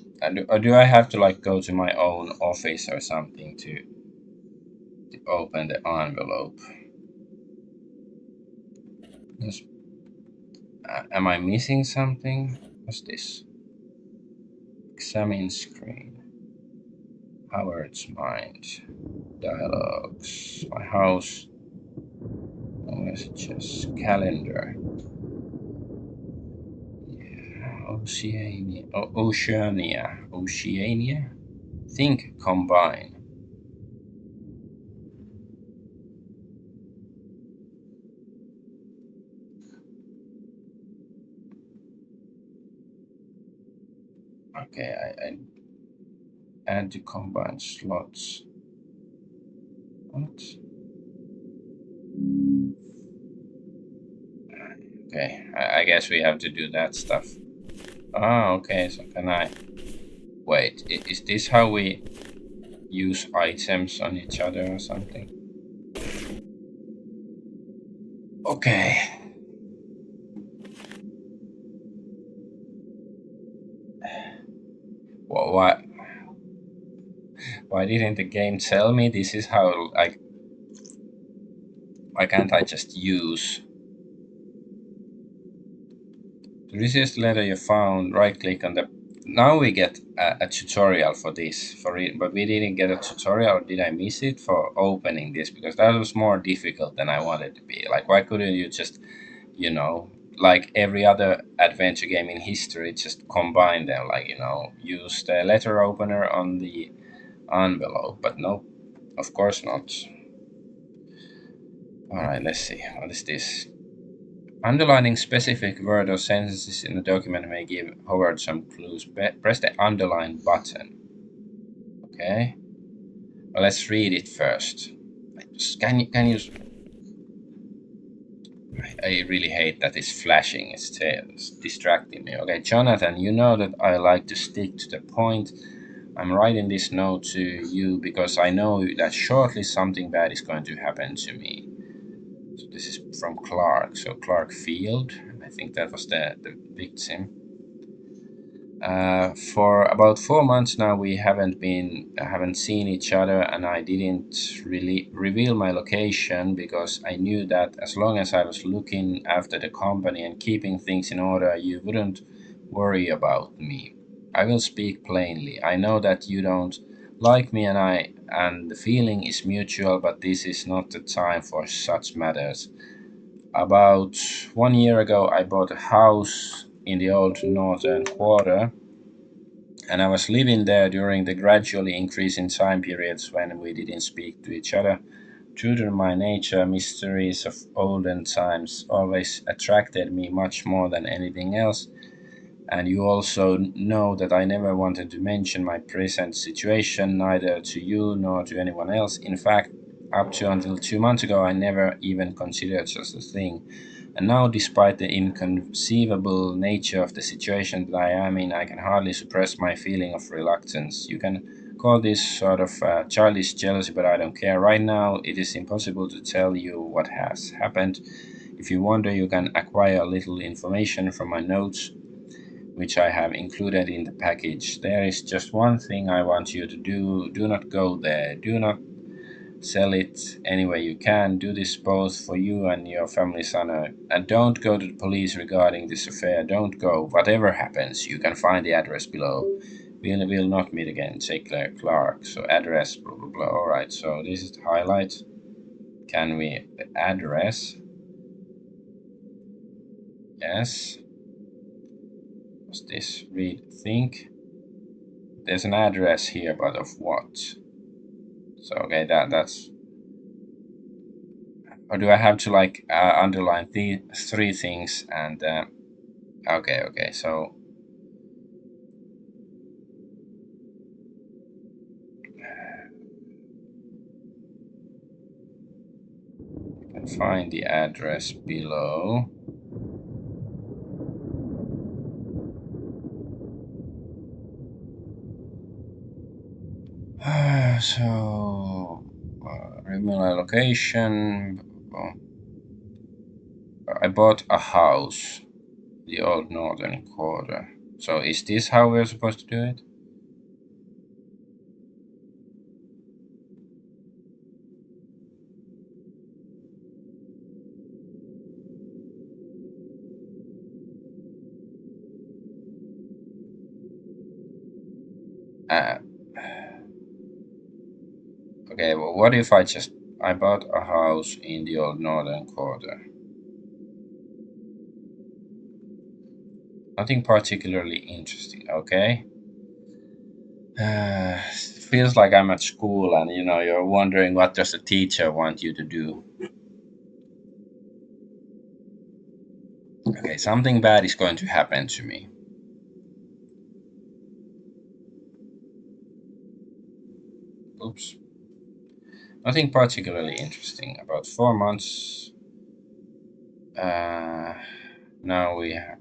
do I have to like go to my own office or something to open the envelope? Am I missing something? What's this? Examine screen. Howard's mind. Dialogues. My house. No messages. Calendar. Yeah. Oceania. Oceania. Oceania? Think combine. Okay, I add to combine slots. What? Okay, I guess we have to do that stuff. Ah, okay, so can I... Wait, is this how we use items on each other or something? Okay. Well, why didn't the game tell me this is how, like, why can't I just use the resist letter you found, right click on the... Now we get a tutorial for this, for it, but we didn't get a tutorial, or did I miss it, for opening this? Because that was more difficult than I wanted to be. Like, why couldn't you just, like every other adventure game in history, just combine them, like, use the letter opener on the envelope? But no, of course not. Alright, let's see. What is this? Underlining specific word or sentences in a document may give Howard some clues. Press the underline button. Okay. Well, let's read it first. Can you? I really hate that it's flashing. It's distracting me. Okay, Jonathan, you know that I like to stick to the point. I'm writing this note to you because I know that shortly something bad is going to happen to me. So this is from Clark. So Clark Field. I think that was the victim. For about 4 months now, we haven't seen each other, and I didn't really reveal my location because I knew that as long as I was looking after the company and keeping things in order, you wouldn't worry about me. I will speak plainly. I know that you don't like me, and the feeling is mutual, but this is not the time for such matters. About 1 year ago, I bought a house in the old northern quarter, and I was living there during the gradually increasing time periods when we didn't speak to each other. True to my nature, mysteries of olden times always attracted me much more than anything else, and you also know that I never wanted to mention my present situation, neither to you nor to anyone else. In fact, up to until 2 months ago, I never even considered such a thing. And now, despite the inconceivable nature of the situation that I am in, I can hardly suppress my feeling of reluctance. You can call this sort of childish jealousy, but I don't care. Right now, it is impossible to tell you what has happened. If you wonder, you can acquire a little information from my notes, which I have included in the package. There is just one thing I want you to do. Do not go there. Do not sell it any way you can. Do this both for you and your family's honor. And don't go to the police regarding this affair. Don't go. Whatever happens, you can find the address below. We'll not meet again. Take Clark. So address, blah blah blah. Alright, so this is the highlight. Can we the address? Yes. What's this? Read think. There's an address here, but of what? So okay, that's... Or do I have to like underline the three things and okay, so you can find the address below. So remote location. Oh, I bought a house, the old northern quarter. So is this how we're supposed to do it? Uh, okay, well, what if I bought a house in the old northern quarter? Nothing particularly interesting, okay? Feels like I'm at school and you're wondering what does the teacher want you to do. Okay, something bad is going to happen to me. oops, nothing particularly interesting. About 4 months. Uh, now we have.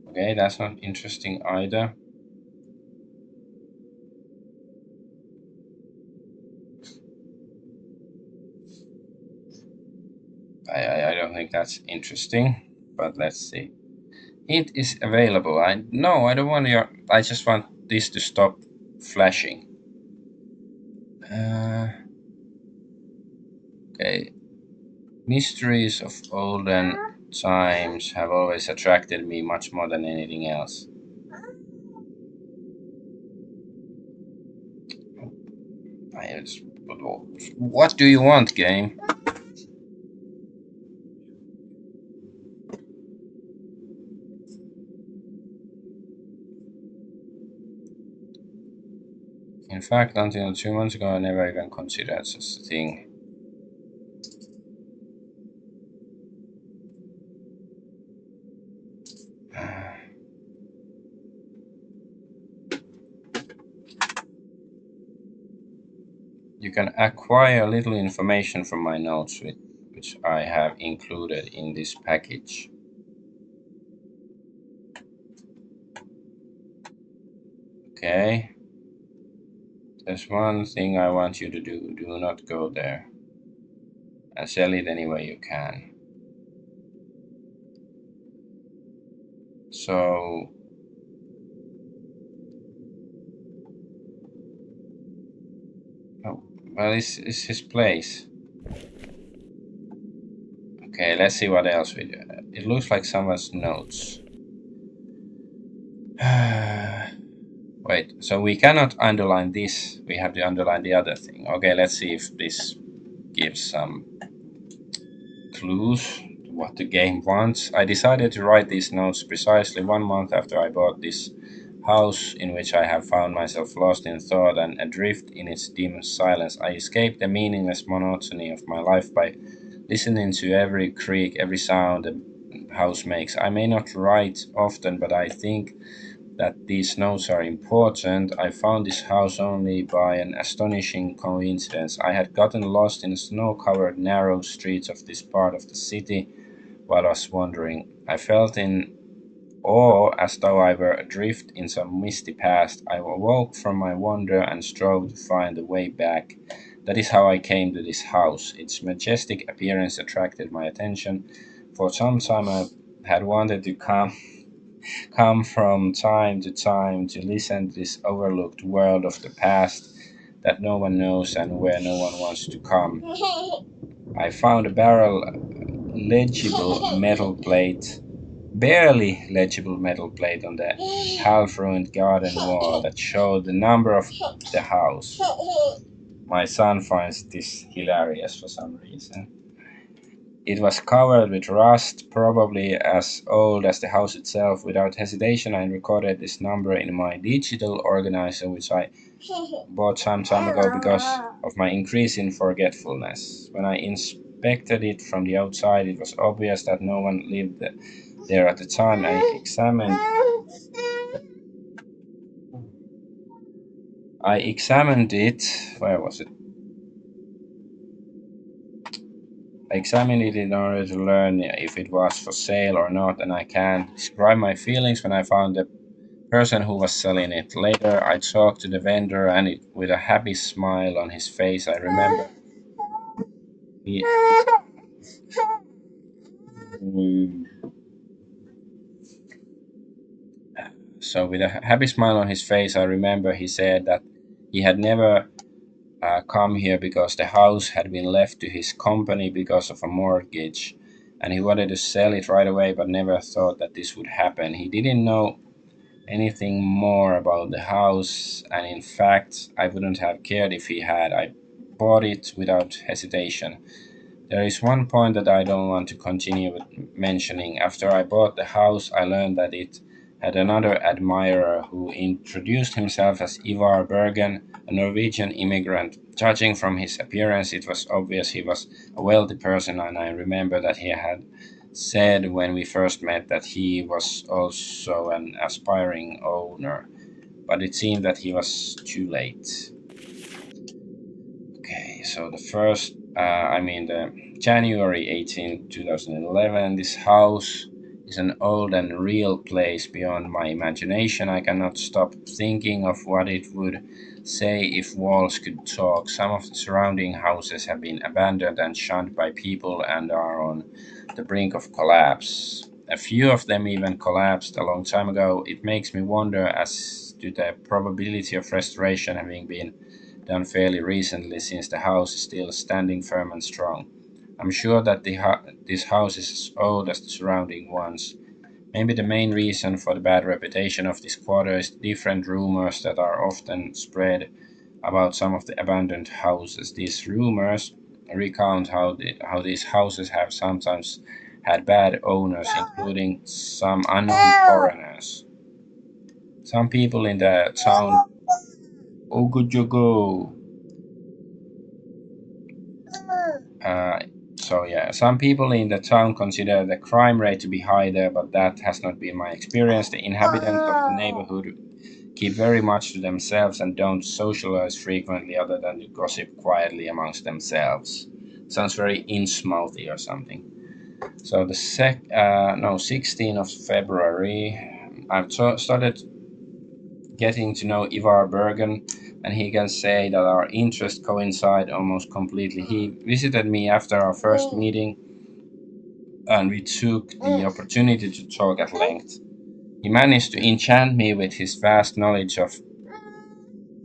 Okay, that's not interesting either. I don't think that's interesting, but let's see. It is available. I no, I don't want your. I just want this to stop flashing. Okay. Mysteries of olden times have always attracted me much more than anything else. What do you want, game? In fact, until 2 months ago, I never even considered such a thing. You can acquire little information from my notes, which I have included in this package. Okay. There's one thing I want you to do. Do not go there. And sell it any way you can. So. Oh, well, it's his place. Okay, let's see what else we do. It looks like someone's notes. Wait, so we cannot underline this. We have to underline the other thing. Okay, let's see if this gives some clues to what the game wants. I decided to write these notes precisely 1 month after I bought this house, in which I have found myself lost in thought and adrift in its dim silence. I escaped the meaningless monotony of my life by listening to every creak, every sound the house makes. I may not write often, but I think that these notes are important. I found this house only by an astonishing coincidence. I had gotten lost in the snow covered narrow streets of this part of the city while I was wandering. I felt in awe as though I were adrift in some misty past. I awoke from my wonder and strove to find the way back. That is how I came to this house. Its majestic appearance attracted my attention. For some time I had wanted to come from time to time to listen to this overlooked world of the past that no one knows and where no one wants to come. I found a legible metal plate, barely legible metal plate on the half ruined garden wall that showed the number of the house. My son finds this hilarious for some reason. It was covered with rust, probably as old as the house itself. Without hesitation, I recorded this number in my digital organizer, which I bought some time ago because of my increase in forgetfulness. When I inspected it from the outside, it was obvious that no one lived there at the time. I examined it. Where was it? I examined it in order to learn if it was for sale or not, and I can't describe my feelings when I found the person who was selling it. Later, I talked to the vendor, and with a happy smile on his face, I remember he. So, with a happy smile on his face, I remember he said that he had never come here because the house had been left to his company because of a mortgage, and he wanted to sell it right away, but never thought that this would happen. He didn't know anything more about the house, and in fact, I wouldn't have cared if he had. I bought it without hesitation. There is one point that I don't want to continue with mentioning. After I bought the house, I learned that it had another admirer who introduced himself as Ivar Bergen, a Norwegian immigrant. Judging from his appearance, it was obvious he was a wealthy person, and I remember that he had said when we first met that he was also an aspiring owner, but it seemed that he was too late. Okay, so the January 18, 2011, this house is an old and real place beyond my imagination. I cannot stop thinking of what it would say if walls could talk. Some of the surrounding houses have been abandoned and shunned by people and are on the brink of collapse. A few of them even collapsed a long time ago. It makes me wonder as to the probability of restoration having been done fairly recently since the house is still standing firm and strong. I'm sure that this house is as old as the surrounding ones. Maybe the main reason for the bad reputation of this quarter is different rumors that are often spread about some of the abandoned houses. These rumors recount how these houses have sometimes had bad owners, including some unknown foreigners. Some people in the town. Oh, good you go. Uh, so yeah, some people in the town consider the crime rate to be high there, but that has not been my experience. The inhabitants of the neighborhood keep very much to themselves and don't socialize frequently other than to gossip quietly amongst themselves. Sounds very inch-mouthy or something. So the 16th of February, started getting to know Ivar Bergen, and he can say that our interests coincide almost completely. He visited me after our first meeting, and we took the opportunity to talk at length. He managed to enchant me with his vast knowledge of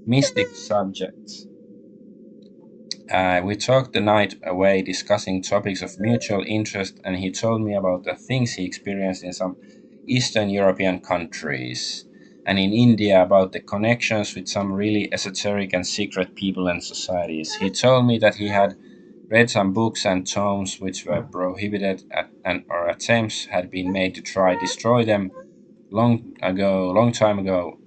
mystic subjects. We talked the night away discussing topics of mutual interest, and he told me about the things he experienced in some Eastern European countries and in India about the connections with some really esoteric and secret people and societies. He told me that he had read some books and tomes which were prohibited or attempts had been made to try destroy them long time ago.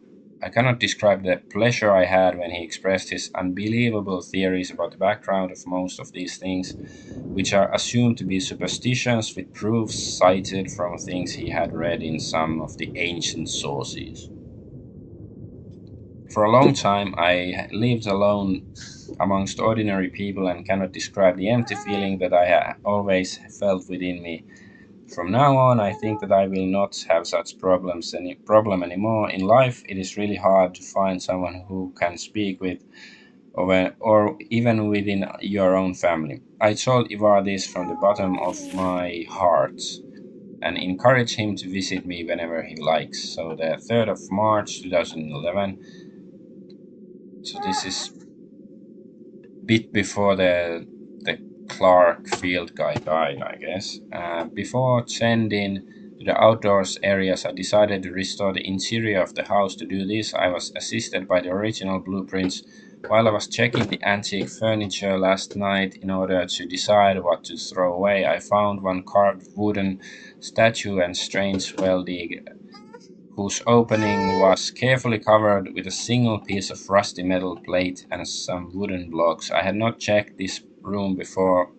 I cannot describe the pleasure I had when he expressed his unbelievable theories about the background of most of these things, which are assumed to be superstitions with proofs cited from things he had read in some of the ancient sources. For a long time, I lived alone amongst ordinary people and cannot describe the empty feeling that I always felt within me. From now on, I think that I will not have such any problem anymore. In life, it is really hard to find someone who can speak with, or even within your own family. I told Ivar this from the bottom of my heart and encourage him to visit me whenever he likes. So the 3rd of March 2011. So this is bit before the Clark field guy died, I guess. Before sending to the outdoors areas, I decided to restore the interior of the house. To do this, I was assisted by the original blueprints. While I was checking the antique furniture last night in order to decide what to throw away, I found one carved wooden statue and strange well dig whose opening was carefully covered with a single piece of rusty metal plate and some wooden blocks. I had not checked this room before,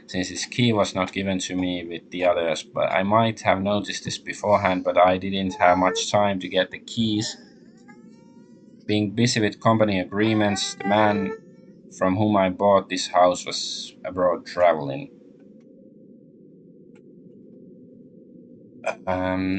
since its key was not given to me with the others, but I might have noticed this beforehand, but I didn't have much time to get the keys. Being busy with company agreements, the man from whom I bought this house was abroad traveling.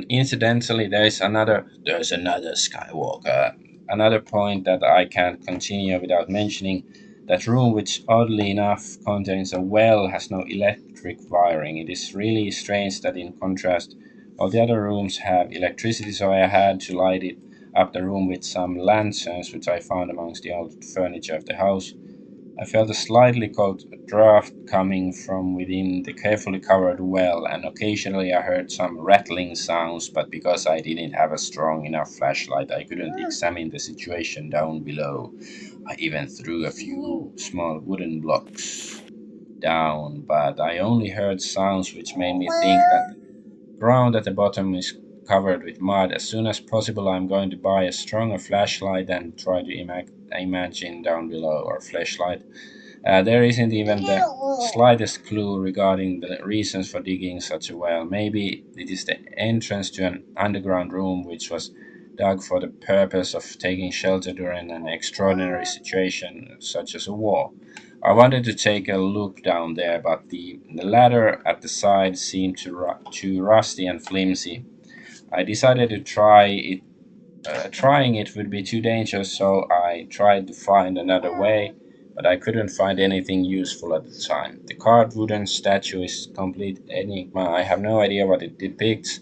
Incidentally, there's another Skywalker. Another point that I can't continue without mentioning. That room, which oddly enough contains a well, has no electric wiring. It is really strange that, in contrast, all the other rooms have electricity, so I had to light it up the room with some lanterns, which I found amongst the old furniture of the house. I felt a slightly cold draft coming from within the carefully covered well, and occasionally I heard some rattling sounds, but because I didn't have a strong enough flashlight, I couldn't examine the situation down below. I even threw a few small wooden blocks down, but I only heard sounds which made me think that the ground at the bottom is covered with mud. As soon as possible, I'm going to buy a stronger flashlight and try to imagine down below, or flashlight, There isn't even the slightest clue regarding the reasons for digging such a well. Maybe it is the entrance to an underground room which was dug for the purpose of taking shelter during an extraordinary situation such as a war. I wanted to take a look down there, but the ladder at the side seemed too rusty and flimsy. I decided to try it. Trying it would be too dangerous, so I tried to find another way, but I couldn't find anything useful at the time. The carved wooden statue is a complete enigma. I have no idea what it depicts.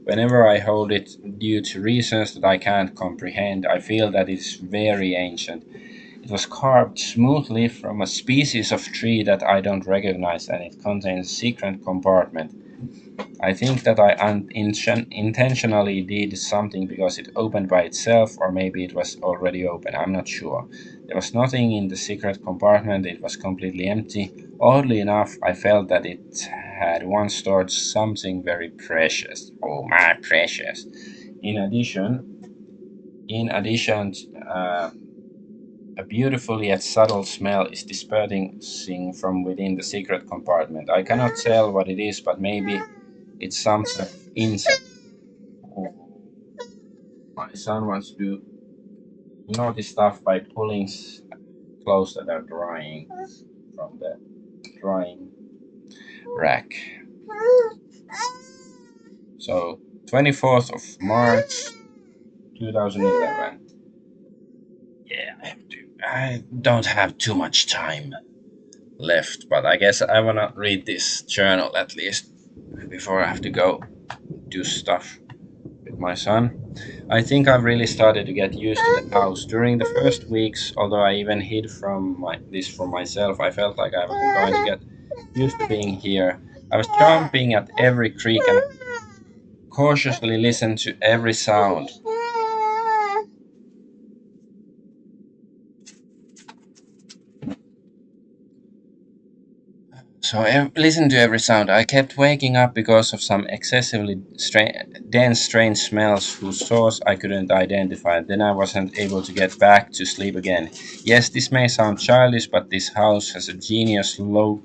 Whenever I hold it, due to reasons that I can't comprehend, I feel that it's very ancient. It was carved smoothly from a species of tree that I don't recognize, and it contains a secret compartment. I think that I intentionally did something because it opened by itself, or maybe it was already open. I'm not sure. There was nothing in the secret compartment, it was completely empty. Oddly enough, I felt that it had once stored something very precious. Oh, my precious. In addition, in addition, uh, a beautiful yet subtle smell is dispersing from within the secret compartment. I cannot tell what it is, but maybe it's some sort of insect. Oh, my son wants to notice stuff by pulling clothes that are drying from the drying rack. So, 24th of March 2011. Yeah, I don't have too much time left, but I guess I wanna read this journal at least before I have to go do stuff with my son. I think I've really started to get used to the house. During the first weeks, although I even hid this from myself, I felt like I wasn't going to get used to being here. I was jumping at every creak and cautiously listened to every sound. So listen to every sound. I kept waking up because of some excessively dense, strange smells whose source I couldn't identify. Then I wasn't able to get back to sleep again. Yes, this may sound childish, but this house has a genius low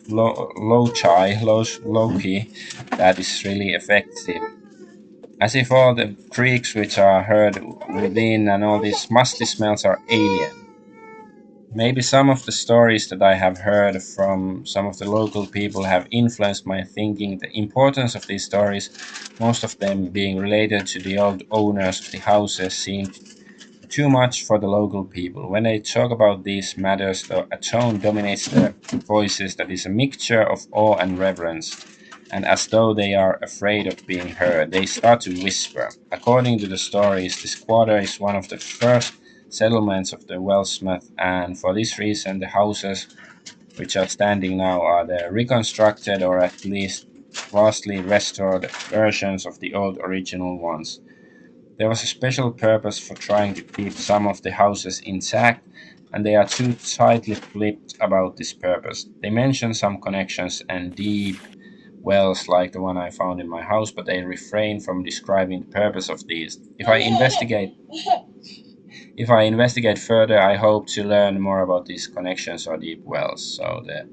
key that is really effective. As if all the creaks which are heard within and all these musty smells are alien. Maybe some of the stories that I have heard from some of the local people have influenced my thinking. The importance of these stories, most of them being related to the old owners of the houses, seemed too much for the local people. When they talk about these matters, a tone dominates their voices that is a mixture of awe and reverence, and as though they are afraid of being heard, they start to whisper. According to the stories, this quarter is one of the first settlements of the Wellsmith, and for this reason, the houses which are standing now are the reconstructed or at least vastly restored versions of the old original ones. There was a special purpose for trying to keep some of the houses intact, and they are too tightly flipped about this purpose. They mention some connections and deep wells like the one I found in my house, but they refrain from describing the purpose of these. If I investigate further, I hope to learn more about these connections or deep wells. So the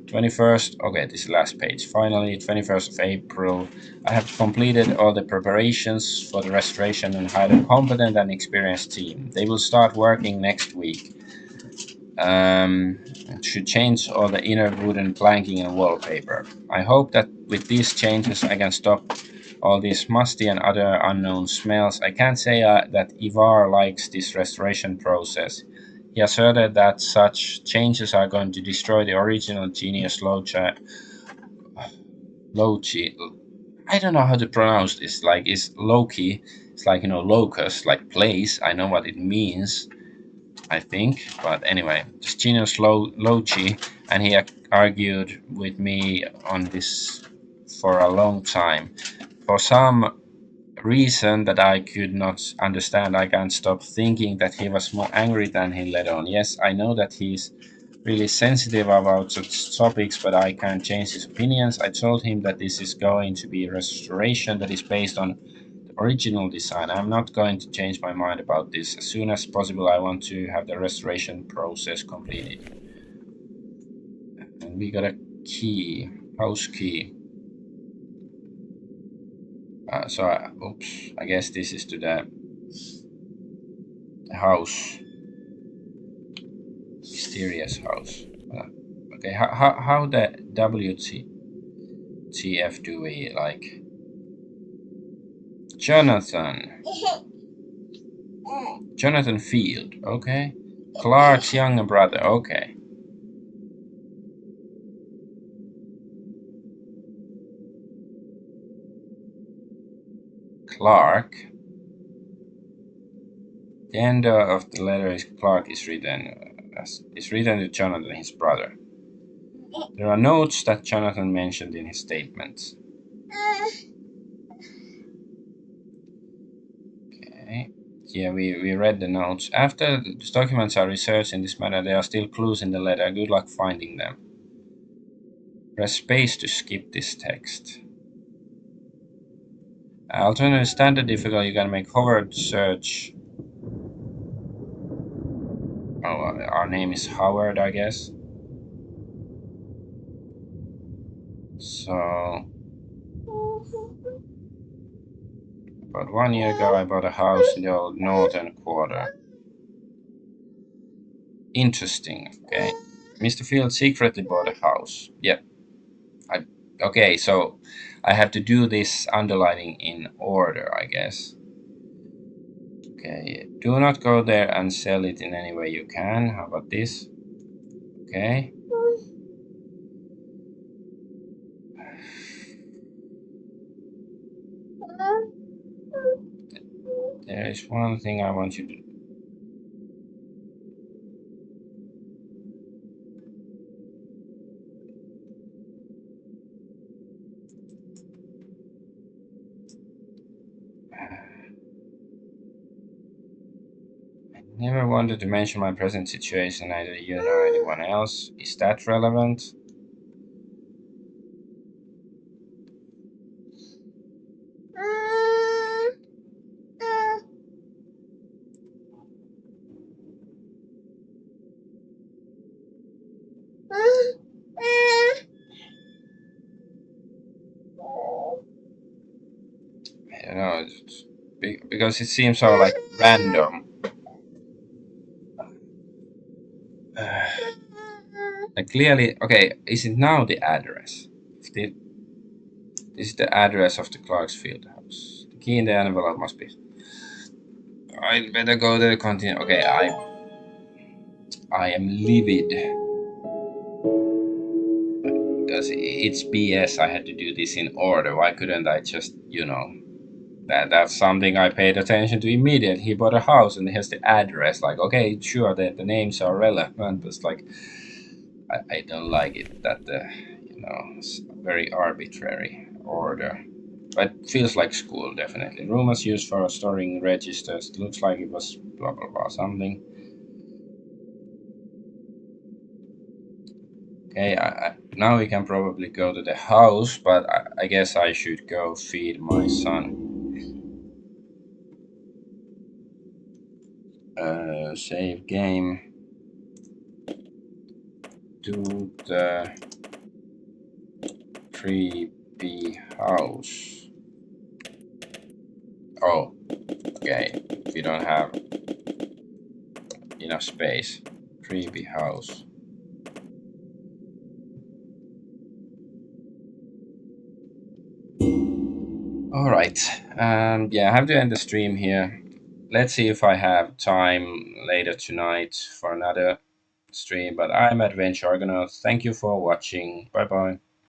21st, okay, this is the last page. Finally, 21st of April, I have completed all the preparations for the restoration and hired a competent and experienced team. They will start working next week. Um, to change all the inner wooden planking and wallpaper. I hope that with these changes I can stop all these musty and other unknown smells. I can't say that Ivar likes this restoration process. He asserted that such changes are going to destroy the original genius Lochi. I don't know how to pronounce this. Like, it's Loki. It's like, locust, like place. I know what it means, I think. But anyway, this genius Lochi, and he argued with me on this for a long time. For some reason that I could not understand, I can't stop thinking that he was more angry than he let on. Yes, I know that he's really sensitive about such topics, but I can't change his opinions. I told him that this is going to be a restoration that is based on the original design. I'm not going to change my mind about this. As soon as possible, I want to have the restoration process completed. We got a key, house key. Oops, I guess this is to the house, mysterious house. Okay, how the WTF do we like? Jonathan. Jonathan Field, okay. Clark's younger brother, okay. Clark. The end of the letter is Clark is written to Jonathan, his brother. There are notes that Jonathan mentioned in his statements. Okay. Yeah, we read the notes. After the documents are researched in this matter, there are still clues in the letter. Good luck finding them. Press space to skip this text. Alternative standard difficulty, you can make hover search. Oh, our name is Howard, I guess. So, about 1 year ago, I bought a house in the old northern quarter. Interesting. Okay, Mr. Field secretly bought a house. Yep. Okay, so I have to do this underlining in order, I guess. Okay, do not go there and sell it in any way you can. How about this? Okay. There is one thing I want you to. I never wanted to mention my present situation, either you nor anyone else. Is that relevant? I don't know, because it seems so like random. Like clearly, okay, is it now the address? This is the address of the Clarksfield house. The key in the envelope must be. I'd better go there. Continue. Okay, I am livid because it's BS. I had to do this in order. Why couldn't I just, that's something I paid attention to immediately. He bought a house and here's the address. Like, okay, sure, the names are relevant, but it's like I don't like it that it's very arbitrary order. But feels like school, definitely. Room was used for storing registers. It looks like it was blah blah blah something. Okay, now we can probably go to the house, but I guess I should go feed my son. Save game. To the creepy house. Oh, okay. We don't have enough space. Creepy house. All right. Yeah, I have to end the stream here. Let's see if I have time later tonight for another stream. But I'm Adventure Argonaut. Thank you for watching. Bye bye.